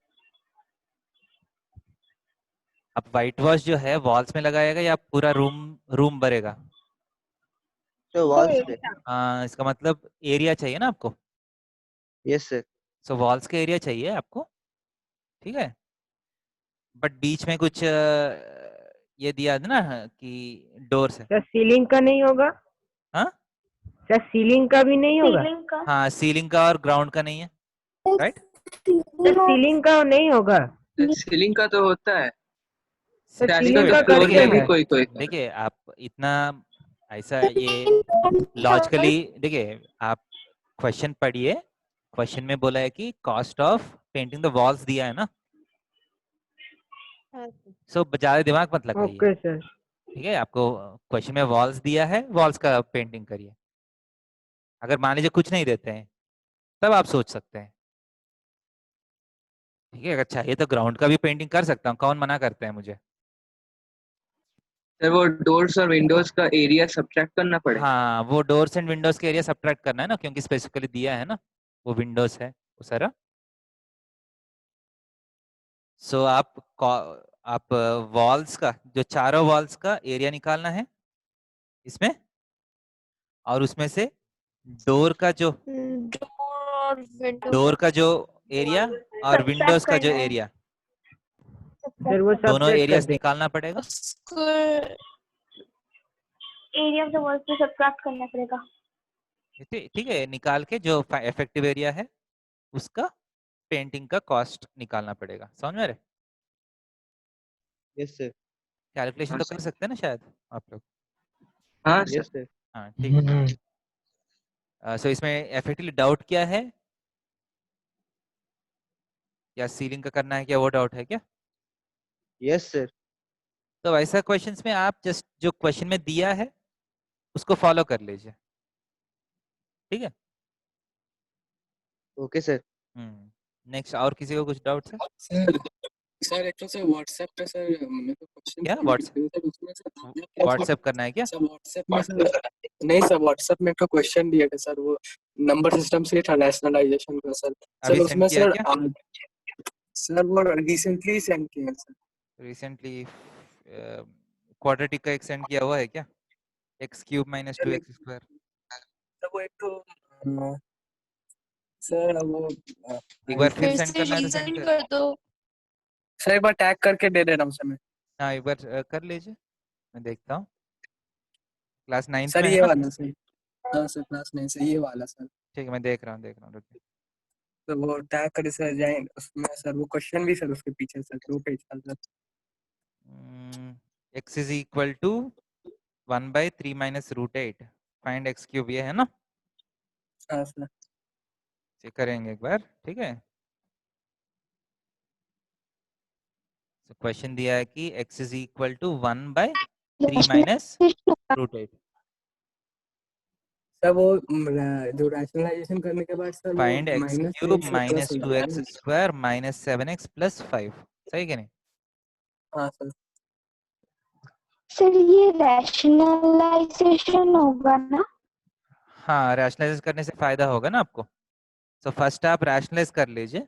आप व्हाइट वॉश जो है वॉल्स में लगाएगा या पूरा रूम भरेगा? तो वॉल्स पे। इसका मतलब एरिया चाहिए ना आपको। Yes sir. सो वॉल्स का एरिया चाहिए आपको, ठीक है। बट बीच में कुछ ये दिया है ना कि डोर्स है। सर सीलिंग का नहीं होगा? हाँ सर सीलिंग का भी नहीं होगा? हाँ, सीलिंग का और ग्राउंड का नहीं है, राइट? सर सीलिंग का नहीं होगा? सीलिंग का तो होता है, सर डाली सीलिंग का का तो फ्लोर करते में भी हैं। कोई कोई देखिए आप इतना ऐसा ये लॉजिकली देखिए, आप क्वेश्चन पढ़िए। क्वेश्चन में बोला है कि cost of painting the walls दिया है ना, सो ज्यादा दिमाग मत लगाइए। Okay sir. ठीक है, आपको क्वेश्चन में वॉल्स दिया है, वॉल्स का पेंटिंग करिए। अगर मान लीजिए कुछ नहीं देते हैं तब आप सोच सकते हैं। ठीक है, अगर चाहिए तो ग्राउंड का भी पेंटिंग कर सकता हूँ, कौन मना करते हैं मुझे? सर वो डोर्स और विंडोज का एरिया सब्ट्रैक्ट करना पड़ेगा। हाँ, वो डोर्स एंड विंडोज के एरिया सब्ट्रैक्ट करना है ना, क्योंकि स्पेसिफिकली दिया है ना वो विंडोज है वो सारा। सो आप वॉल्स का जो चारों वॉल्स का एरिया निकालना है इसमें, और उसमें से डोर का जो एरिया और विंडोज का जो एरिया, सर वो दोनों सब्ट्रैक्ट कर एरियाज दे। निकालना पड़ेगा। एरिया ऑफ द वॉल से सब्ट्रैक्ट करना पड़ेगा। ठीक है, निकाल के जो इफेक्टिव एरिया है उसका पेंटिंग का कॉस्ट निकालना पड़ेगा। समझ में आ रहे? Yes sir. कैलकुलेशन हाँ तो सर। कर सकते हैं ना शायद आप लोग? हाँ यस सर। सर। हाँ ठीक है। सो इसमें इफेक्टिवली डाउट क्या है, या सीलिंग का करना है क्या, वो डाउट है क्या? Yes sir. तो ऐसा क्वेश्चंस में आप जस्ट जो क्वेश्चन में दिया है उसको फॉलो कर लीजिए, ठीक है। Okay sir. नेक्स्ट, और किसी को कुछ डाउट है? Sir sir actually sir WhatsApp पे सर मेरे को क्वेश्चन क्या सर उसमें सर आपने क्या व्हाट्सएप करना है क्या? सर व्हाट्सएप में सर नहीं सर व्हाट्सएप में एक क्वेश्चन दिया था सर, वो नंबर सिस्टम से था नेशनलाइजेशन का सर। अभी सर सेंड उसमें किया सर क्या? सर वो रिसेंटली सेंड किया सर। रिसेंटली क्वाड्रेटिक का एक सेंड किया हुआ है क्या? X cube minus 2x square. Sir वो एक तो सर वो एक बार फिर फिर सेंड से करना है तो सेंड रीसेंड कर। कर दो। सर एक बार टैग करके दे दे रहा हूँ सर मैं। हाँ एक बार कर लीजिए, मैं देखता हूँ। क्लास 9th सर में है ये ना? वाला सर। हाँ सर क्लास नहीं सर ये वाला सर। ठीक है, मैं देख रहा हूँ रुकिए। तो वो टैग कर सर जाए उसमें सर, वो क्वेश्चन भी सर उसके पीछे सर 2 पेज का sir. x is equal to 1/3 minus root 8 find x cube, ये है ना? हाँ सर। चेक करेंगे एक बार, ठीक है। तो क्वेश्चन दिया है कि x is equal to 1/3 minus root 8 sir वो जो रैशनलाइजेशन करने के बाद सर वो फाइंड x माइनस क्यूब से माइनस प्लस हो 2x जाता है। स्क्वायर माइनस 7x प्लस 5, सही कि नहीं? हाँ सर। सर ये रैशनलाइजेशन होगा ना? हाँ, रैशनलाइज करने से फायदा होगा ना आपको। सो फर्स्ट आप रैशनलाइज कर लीजिए।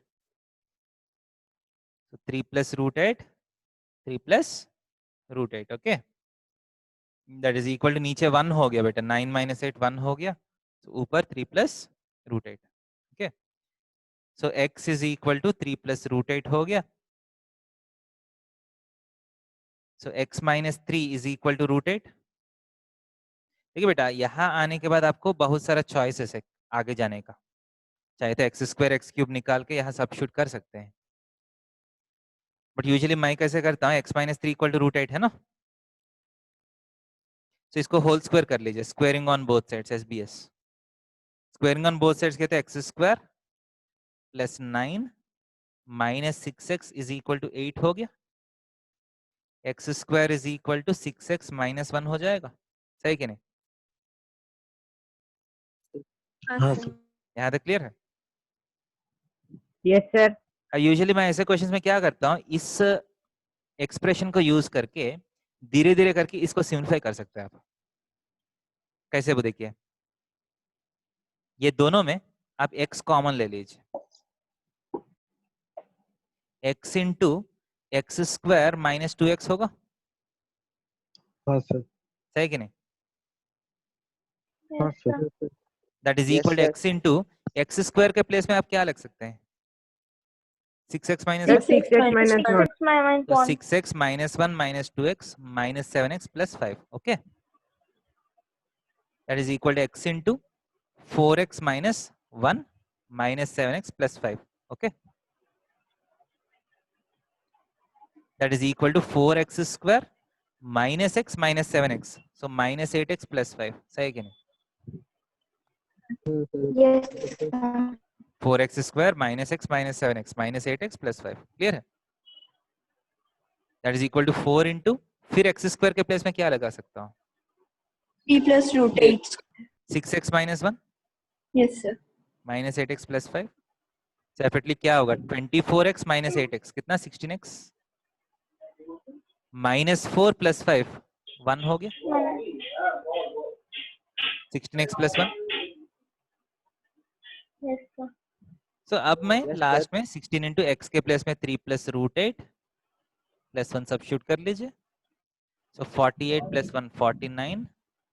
तो 3 plus root 8, 3 plus root 8, okay, that is equal to, नीचे 1 हो गया बेटा, 9 माइनस 8 1 हो गया, तो ऊपर 3 plus root 8, okay. So x is equal to 3 plus root 8 हो गया। So x minus 3 is equal to root 8। ठीक है बेटा, यहाँ आने के बाद आपको बहुत सारा चॉइसेस है आगे जाने का। चाहे तो एक्स स्क्वायर एक्स क्यूब निकाल के यहाँ सब्स्टिट्यूट कर सकते हैं, बट यूजुअली मैं कैसे करता हूँ, x minus 3 equal to root 8 है ना, तो इसको होल स्क्वायर कर लीजिए, squaring on both sides, SBS। Squaring on both sides कहते हैं x square plus 9 minus 6x is equal to 8 हो गया। x square is equal to 6x minus 1 हो जाएगा, सही कि नहीं? हाँ सर। यहाँ तक क्लियर है? Yes sir. यूजुअली मैं ऐसे क्वेश्चंस में क्या करता हूँ, इस एक्सप्रेशन को यूज करके धीरे धीरे करके इसको सिंप्लीफाई कर सकते हैं आप। कैसे, वो देखिए, ये दोनों में आप x कॉमन ले लीजिए, x into X square minus 2x होगा, हाँ सर। सही कि नहीं? हाँ sir. That is yes equal to sir. X into X square के प्लेस में आप क्या लग सकते हैं, 6x minus sir 1, 6x minus 1। 6 minus तो 1. 6x minus 1 minus 2x minus 7x plus 5, okay, that is equal to X into 4x minus 1 minus 7x plus 5, okay, that is equal to 4x square minus x minus 7x, so minus 8x plus 5, सही कि नहीं? Yes 4x square minus x minus 7x minus 8x plus 5, clear है? that is equal to 4 into, फिर x square के place में क्या लगा सकता हूँ, 3 plus root 8. 6x minus 1 Yes, sir. minus 8x plus 5, separately क्या होगा, 24x minus 8x कितना, 16x minus 4 plus 5 1 हो गया, 16x plus 1। Yes, sir. सो अब मैं Yes, लास्ट में 16 इंटू एक्स के प्लेस में 3 प्लस रूट 8 प्लस 1 सब्स्टिट्यूट कर लीजिए, सो 48 प्लस 1 49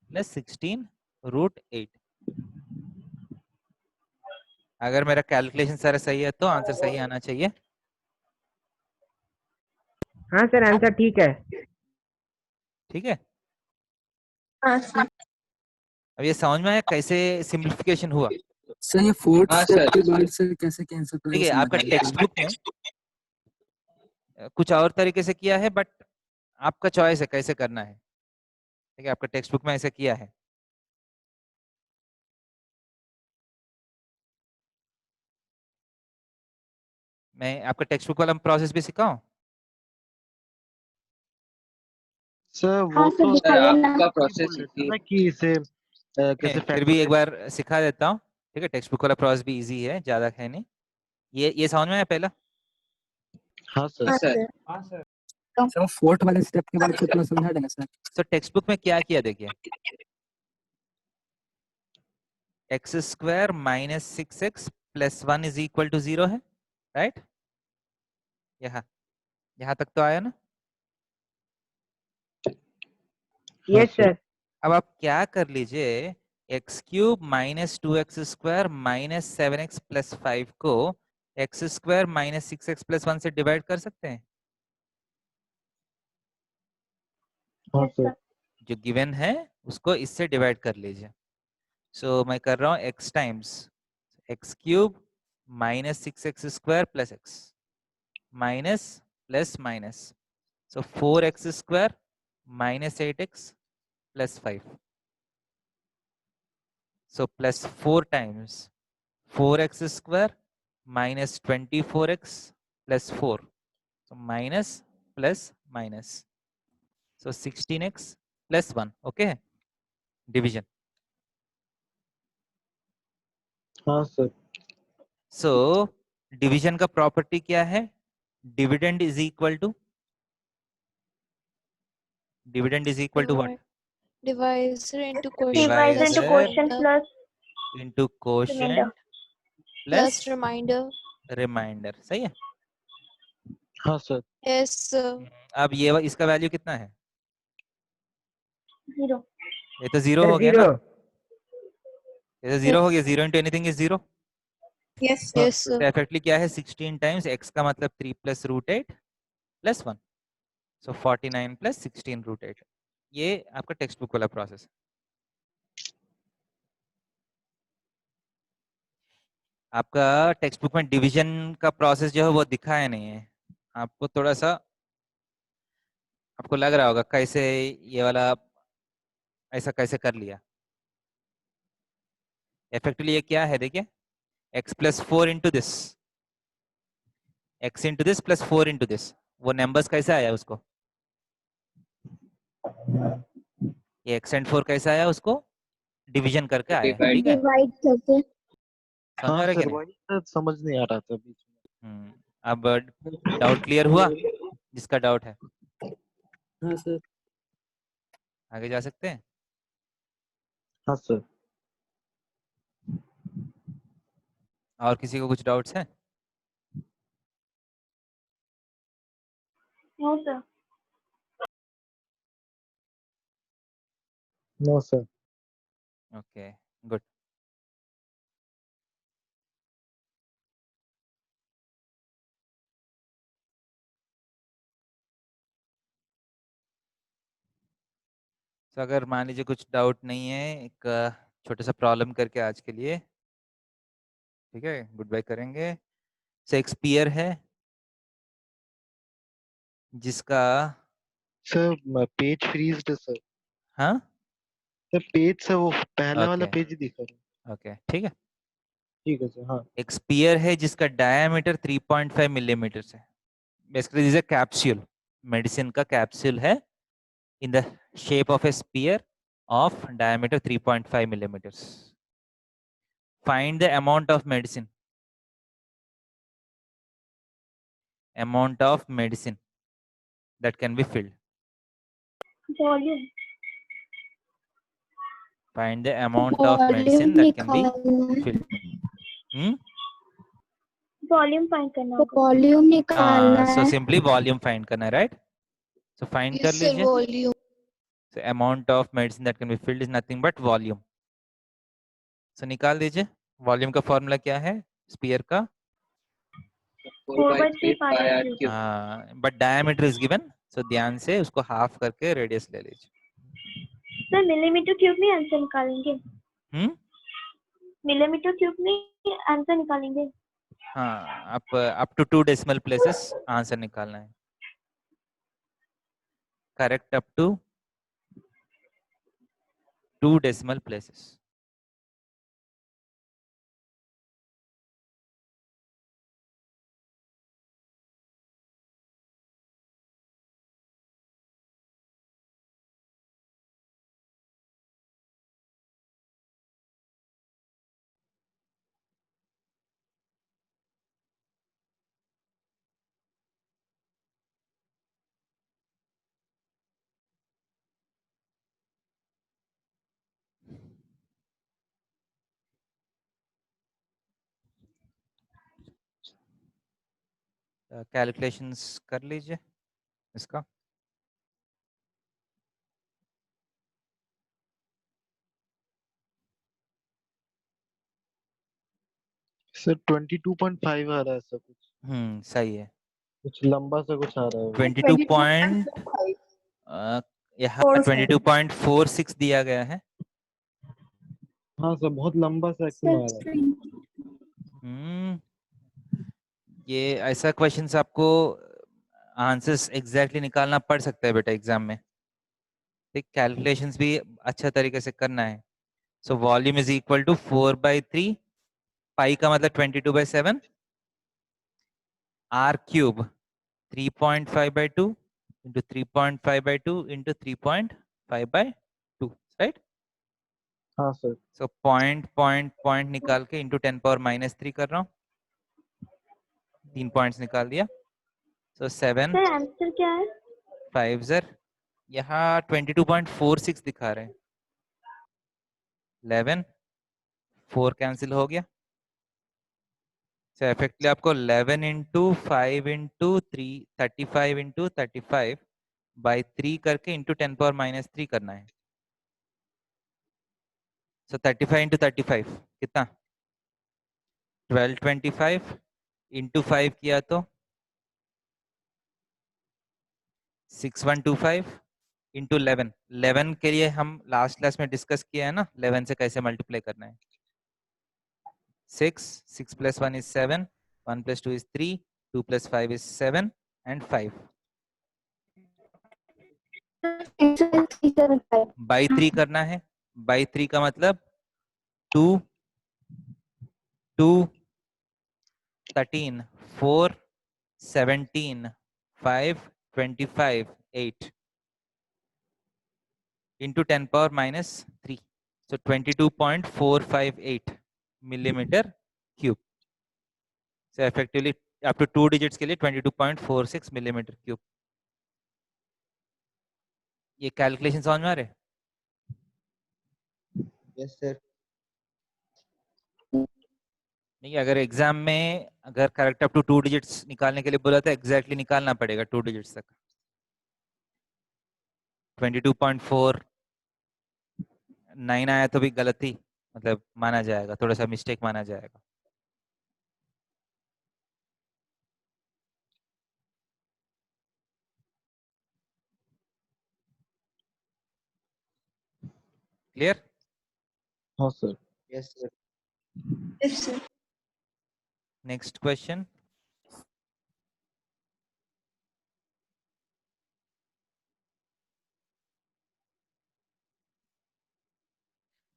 प्लस 16 रूट 8। अगर मेरा कैलकुलेशन सारा सही है तो आंसर सही आना चाहिए। हाँ सर, आंसर ठीक है। ठीक है, हाँ सर। अब ये समझ में आया कैसे सिंप्लीफिकेशन हुआ? सर ये फोर्थ हाँ स्टेप सर। के बाद से कैसे कैंसिल ठीक है, आपका टेक्स्ट बुक में कुछ और तरीके से किया है, बट आपका चॉइस है कैसे करना है। ठीक है, आपका टेक्स्ट बुक में ऐसे किया है। मैं आपका टेक्स्ट बुक वाला प्रोसेस भी सिखाऊं? सर वो हाँ सर तो दिखाइए ना। आपका प्रोसेस ना कि इसे कैसे फिर भी एक फैक्टर। बार सिखा देता हूँ। ठीक है, टेक्स्ट बुक वाला प्रोसेस भी इजी है, ज्यादा है नहीं। ये समझ में आया पहला? हाँ सर। हाँ सर सर। हाँ सर। सर फोर्थ वाले स्टेप के बाद कितना समझा देना सर। तो टेक्स्ट बुक में क्या किया देखिए, X square minus 6x plus 1 is equal to 0 है, राइट? यहाँ तक तो आया ना? Yes sir. अब आप क्या कर लीजिए, X cube minus 2x square minus 7x plus 5 को x square minus 6x plus 1 से डिवाइड कर सकते हैं। हाँ सर। जो गिवन है उसको इससे डिवाइड कर लीजिए। सो मैं कर रहा हूँ x times x cube minus 6x square plus x minus plus minus. So 4x square minus 8x plus 5. So plus 4 times 4x square minus 24x plus 4. So minus plus minus. So 16x plus 1. Okay. Division. हाँ sir. So division का property क्या है? Dividend is equal to what? Divisor into quotient Divisor into quotient plus into quotient remainder. plus remainder. remainder. सही है? हाँ sir. Yes, sir. अब ये इसका वैल्यू कितना है? 0. ये तो 0 हो गया ना? ये तो 0 हो गया. 0 into anything is 0. Yes, Yes, sir. तो effectively क्या है? 16 times x का मतलब 3 plus root 8 plus 1. So 49 plus 16 root 8. ये आपका टेक्स्ट बुक वाला प्रोसेस है. आपका टेक्स्ट बुक में डिवीजन का प्रोसेस जो है वो दिखाया नहीं है. आपको थोड़ा सा आपको लग रहा होगा कैसे ये वाला ऐसा कैसे कर लिया. इफेक्टिवली ये क्या है देखिए, x plus 4 into this, x into this plus 4 into this. वो नंबर्स कैसे आया उसको? ये x and 4 कैसे आया उसको? डिवीजन करके आया. ठीक है, डिवाइड करके. समझ रहे सर, क्या? वही सर समझ नहीं आ रहा था बीच में. अब डाउट क्लियर हुआ जिसका डाउट है? हाँ सर. आगे जा सकते हैं. हाँ सर. और किसी को कुछ डाउट्स हैं? No, sir. No sir. Okay, good. तो अगर मान लीजिए कुछ डाउट नहीं है, एक छोटा सा प्रॉब्लम करके आज के लिए, ठीक है, गुड बाय करेंगे. शेक्सपियर है जिसका सर पेज फ्रीज्ड है सर. हाँ सर पेज से वो पहला वाला ओके पेज ही दिखा रहा है. ओके ठीक है. ठीक है सर. हाँ. एक स्पीयर है जिसका डायमीटर 3.5 मिलीमीटर है. Basically this is a capsule, medicine का कैप्सूल है in the shape of a sphere of diameter 3.5 millimeters. Find the amount of medicine. Amount of medicine that can be filled. Volume. Find the amount of medicine that can be filled. Volume find करना होगा. Volume निकालना So है. simply volume find करना है, right? So find कर Yes, sir. लीजिए. Volume. So amount of medicine that can be filled is nothing but volume. So निकाल दीजिए. Volume का फॉर्मूला क्या है स्पीयर का? 4/3 pi r cube. But diameter is given, so ध्यान से उसको हाफ करके रेडियस ले लीजिए. सर मिलीमीटर क्यूब में आंसर निकालेंगे. मिलीमीटर क्यूब में आंसर निकालेंगे. हाँ, आप up to 2 decimal places answer निकालना है. Correct, up to 2 decimal places. Calculations कर लीजिए इसका. सर 22.5 आ रहा है सर कुछ. सही है. कुछ लंबा सा कुछ आ रहा है. 22 पॉइंट यहाँ 22.46 दिया गया है. हाँ सर बहुत लंबा सा क्यों आ रहा है. ये ऐसा क्वेश्चंस आपको आंसर्स एग्जैक्टली निकालना पड़ सकता है बेटा एग्जाम में, ठीक, कैलकुलेशंस भी अच्छा तरीके से करना है। So volume is equal to 4/3, pi का मतलब 22/7, R cube 3.5/2 into 3.5/2 into 3.5/2, right. हाँ सर। सो पॉइंट निकाल के इंटू 10⁻³ कर रहा हूँ, 3 पॉइंट्स निकाल दिया। सो 7 सर आंसर क्या है? 5 सर, यहाँ 22.46 दिखा रहे हैं। 11 4 कैंसिल हो गया। सो इफेक्टली आपको 11 इंटू 5 इंटू 3 35 इंटू 35/3 करके इंटू 10⁻³ करना है। सो 35 इंटू 35 कितना? 1225 इंटू 5 किया तो 6125 इंटू 11। 11 के लिए हम लास्ट क्लास में डिस्कस किया है ना, 11 से कैसे मल्टीप्लाई करना है। 6 plus 1 is 7, 1 plus 2 is 3, 2 plus 5 is 7 and 5 by 3 करना है। by 3 का मतलब 2 2 13 4 17 5 25 8 into 10⁻³ so 22.458 millimeter cube। so effectively up to 2 digits के लिए 22.46 millimeter cube। ये कैलकुलेशन समझ में आ रहे? Yes sir. नहीं, अगर एग्जाम में अगर करेक्ट अप टू 2 डिजिट्स निकालने के लिए बोला था, एग्जैक्टली निकालना पड़ेगा 2 डिजिट्स तक। 22.49 आया तो भी गलती मतलब माना जाएगा, थोड़ा सा मिस्टेक माना जाएगा। क्लियर? हाँ sir. Yes sir. Yes, sir. Next question.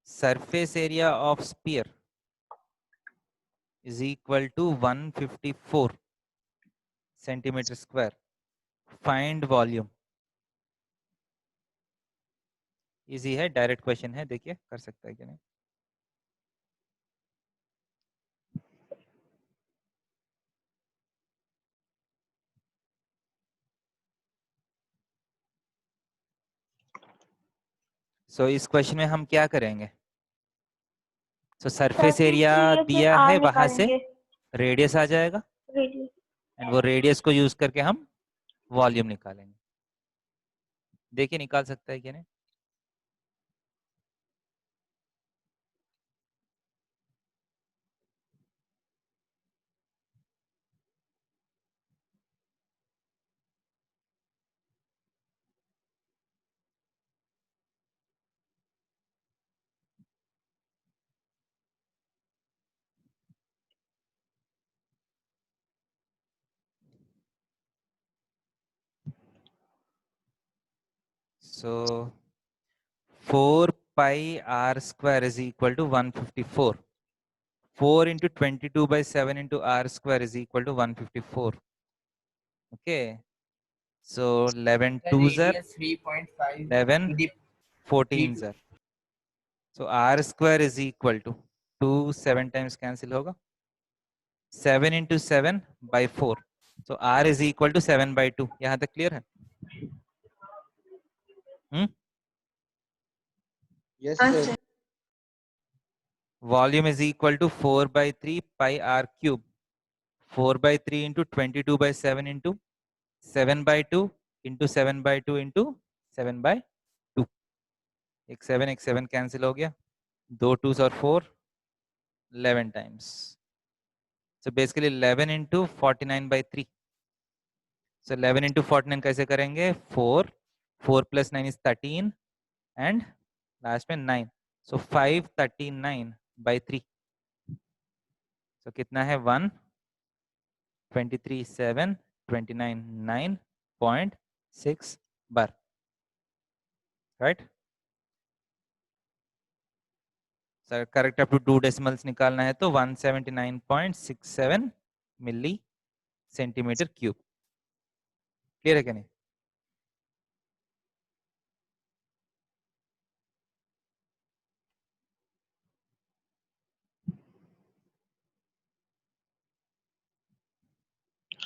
surface area of sphere is equal to 154 centimeter square. Find volume। Easy है, डायरेक्ट क्वेश्चन है, देखिए कर सकता है कि नहीं। सो इस क्वेश्चन में हम क्या करेंगे? सो सरफेस एरिया दिया है, वहां से रेडियस आ जाएगा एंड वो रेडियस को यूज करके हम वॉल्यूम निकालेंगे। देखिए निकाल सकता है कि नहीं। So 4 pi r square is equal to 154. 4 into 22/7 into r square is equal to 154. Okay. So 11 2s are 3.5 11 to the 14s are. So r square is equal to 2 7 times cancel होगा 7 into 7 by 4. So r is equal to 7/2. यहाँ तक clear है? Yes sir. Volume is equal to 4/3 pi r cube. 4/3 into 22/7 into 7/2 into 7/2 into 7/2. एक 7 cancel हो गया, 2 2s और 4 11 times. So basically 11 into 49/3. So 11 into 49 कैसे करेंगे? 4 plus 9 is 13 and last में 9. So 539/3. तो कितना है 1 23 7 29 9.6 बार, right sir. Correct up to 2 decimals निकालना है तो 179.67 मिली सेंटीमीटर क्यूब। क्लियर है क्या नहीं?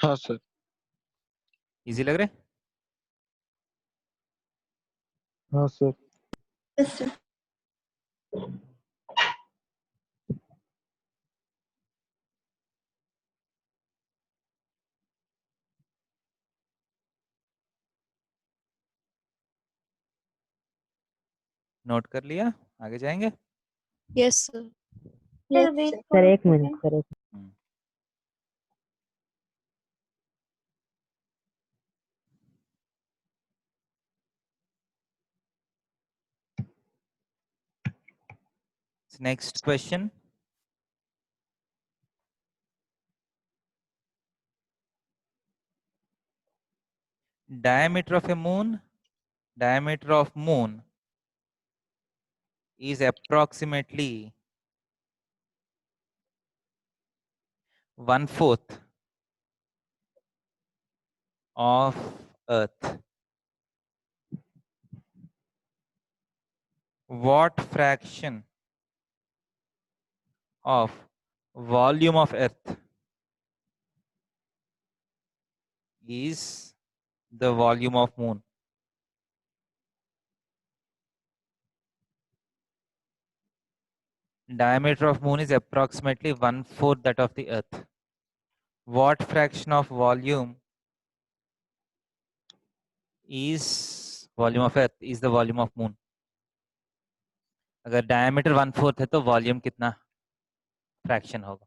हाँ सर। इजी लग रहा है? हाँ सर। Yes, sir. नोट कर लिया, आगे जाएंगे। Yes sir. Yes, Sir, wait sir. for sir a एक मिनट second. सर, एक next question, diameter of a moon, diameter of moon is approximately 1/4 of Earth. What fraction of volume of Earth is the volume of moon? Diameter of moon is approximately 1/4 that of the Earth. What fraction of volume is volume of Earth is the volume of moon? अगर diameter 1/4 है तो volume कितना fraction होगा?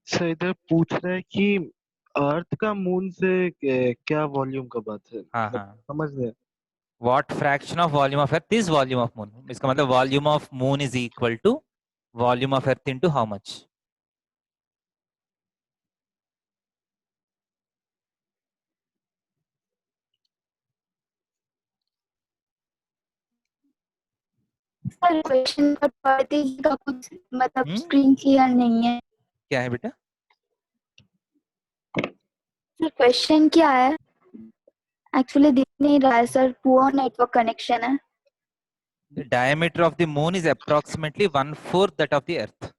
Sir इधर पूछ रहा है कि अर्थ का मून से क्या वॉल्यूम का बात है? हाँ मतलब हाँ। समझ रहे हैं? What fraction of volume of Earth is volume of moon? इसका मतलब volume of moon is equal to volume of Earth into how much? Sir question पर पढ़ते ही का कुछ मतलब हम्म? स्क्रीन क्लियर नहीं है। क्या है बेटा? सर क्वेश्चन क्या है? एक्चुअली दिख नहीं रहा है सर, पुअर नेटवर्क कनेक्शन है। The diameter of the moon is approximately 1/4 that of the Earth.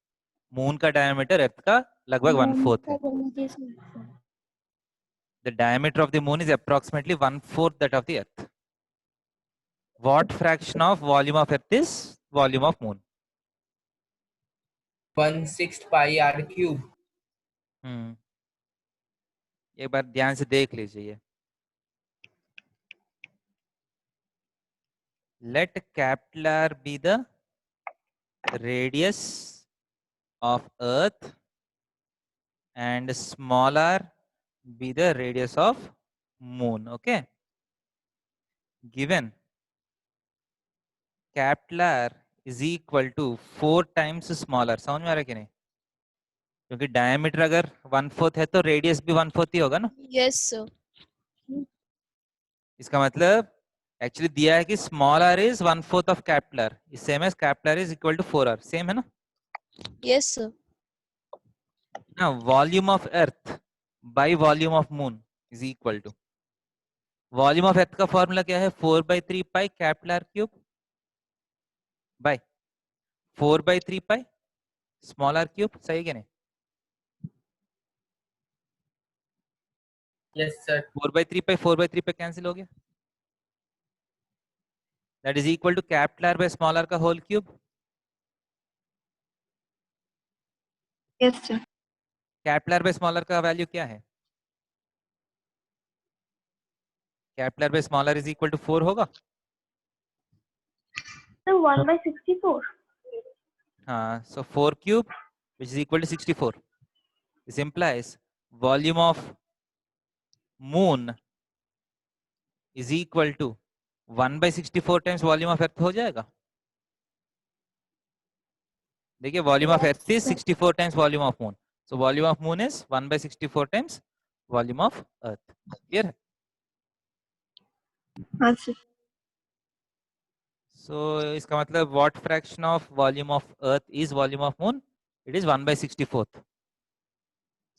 Moon का डायमीटर अर्थ का लगभग 1/4 है। The diameter of the moon is approximately 1/4 that of the Earth. What fraction of volume of Earth is volume of moon? 1/6 pi r cube. एक बार ध्यान से देख लीजिए। Let capital R be the radius of Earth and small r be the radius of moon. Okay. Given capital R is equal to 4 times smaller. समझ में आ रहा है कि नहीं? क्योंकि डायमीटर अगर 1/4 है तो रेडियस भी 1/4 ही होगा ना। Yes sir. इसका मतलब एक्चुअली दिया है कि small r is 1/4 of capital R. इस same as capital R is equal to 4r. Same है ना? Yes sir. Now volume of Earth by volume of moon is equal to volume of earth का formula क्या है? 4/3 pi capital R cube by 4/3 pi small R cube. सही क्या नहीं? Yes, sir. 4/3 पाई 4/3 पे cancel हो गया। That is equal to capital R by small R का whole cube. Yes, sir. Capital R by small R का वैल्यू क्या है? Capital R by small R is equal to 4 होगा। So 1/64. हाँ, so 4 cube which is equal to 64. This implies volume of moon is equal to 1/64 times volume of earth हो जाएगा। देखिए volume of earth is 64 times volume of moon, so volume of moon is 1/64 times volume of earth. Clear है? हाँ sir. सो इसका मतलब what fraction of volume of earth is volume of moon? It is 1/64।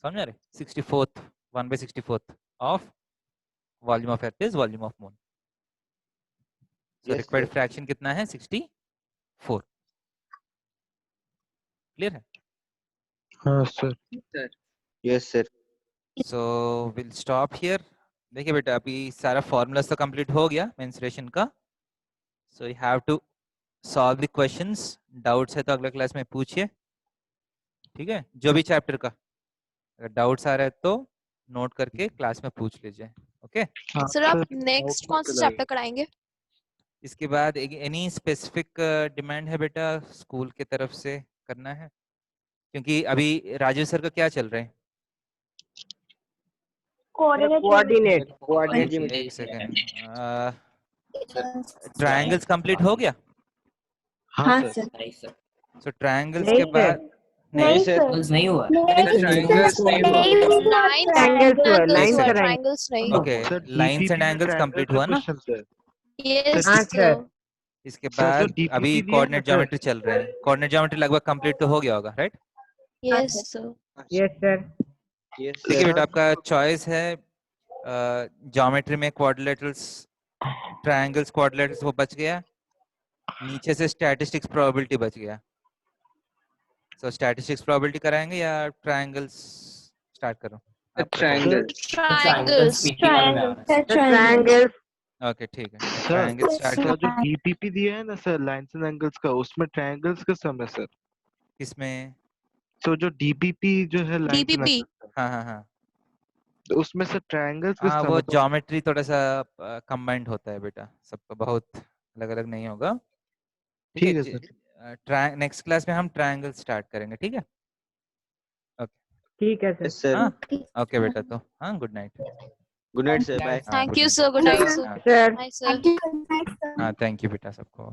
समझ रहे? 64th 1/64 of volume of earth is volume of moon. So required fraction कितना है? 64। Clear है? हाँ sir. Yes sir. So will stop here. देखिए बेटा अभी सारा फॉर्मूलाज तो कंप्लीट हो गया मेंस्ट्रुएशन का, so you have to solve the questions. Doubts है तो अगले क्लास में पूछिए, ठीक है? जो भी चैप्टर का अगर डाउट्स आ रहे हैं तो नोट करके क्लास में पूछ लीजिए। ओके सर आप नेक्स्ट कौन सा चैप्टर कराएंगे? इसके बाद एनी स्पेसिफिक डिमांड है बेटा स्कूल की तरफ से करना है? क्योंकि अभी राजीव सर का क्या चल रहा है? कोऑर्डिनेट। एक सेकेंड, ट्रायंगल्स कंप्लीट हो गया? हाँ सर। नहीं सर, सो ट्रायंगल्स नहीं के सर। बाद नहीं सर। नहीं हुआ। ट्रायंगल्स नहीं हुआ। ट्रायंगल्स नहीं। Okay lines and angles complete हुआ ना? यस हाँ सर। सर। इसके सर, जो बाद DPP अभी दिया है कोऑर्डिनेट ना, सर। ज्योमेट्री चल रहे हैं। कोऑर्डिनेट ज्योमेट्री लगभग कंप्लीट तो हो गया होगा, right? Yes sir. Yes sir. देखिए बेटा आपका चॉइस है ज्योमेट्री में क्वाड्रिलेटरल्स, ट्रायंगल्स, क्वाड्रिलेटरल्स वो बच गया, नीचे से स्टैटिस्टिक्स प्रोबेबिलिटी बच गया। सो स्टैटिस्टिक्स प्रोबेबिलिटी कराएंगे या ट्रायंगल्स स्टार्ट करो? ट्रायंगल्स। ट्रायंगल्स। ओके ठीक है, सर ट्रायंगल्स स्टार्ट सर करो। जो डीपीपी दिया है ना सर, लाइंस एंड एंगल्स का, उसमें ट्रायंगल्स का सम है सर। किसमें? तो जो डीपीपी जो है लाइंस एंड डीपीपी। एंगल्स, हाँ हाँ हाँ तो उसमें सर ट्रायंगल्स का हाँ, सम वो है। तो ज्योमेट्री थोड़ा सा कंबाइंड होता है बेटा, सबका बहुत अलग अलग नहीं होगा। ठीक है सर। नेक्स्ट क्लास में हम ट्रायंगल स्टार्ट करेंगे, ठीक है? ठीक है यस सर। सर। ओके बेटा, तो हाँ good night. Good night sir, bye. Thank you sir. Good night sir. Sir. Bye sir. हाँ थैंक यू बेटा सबको।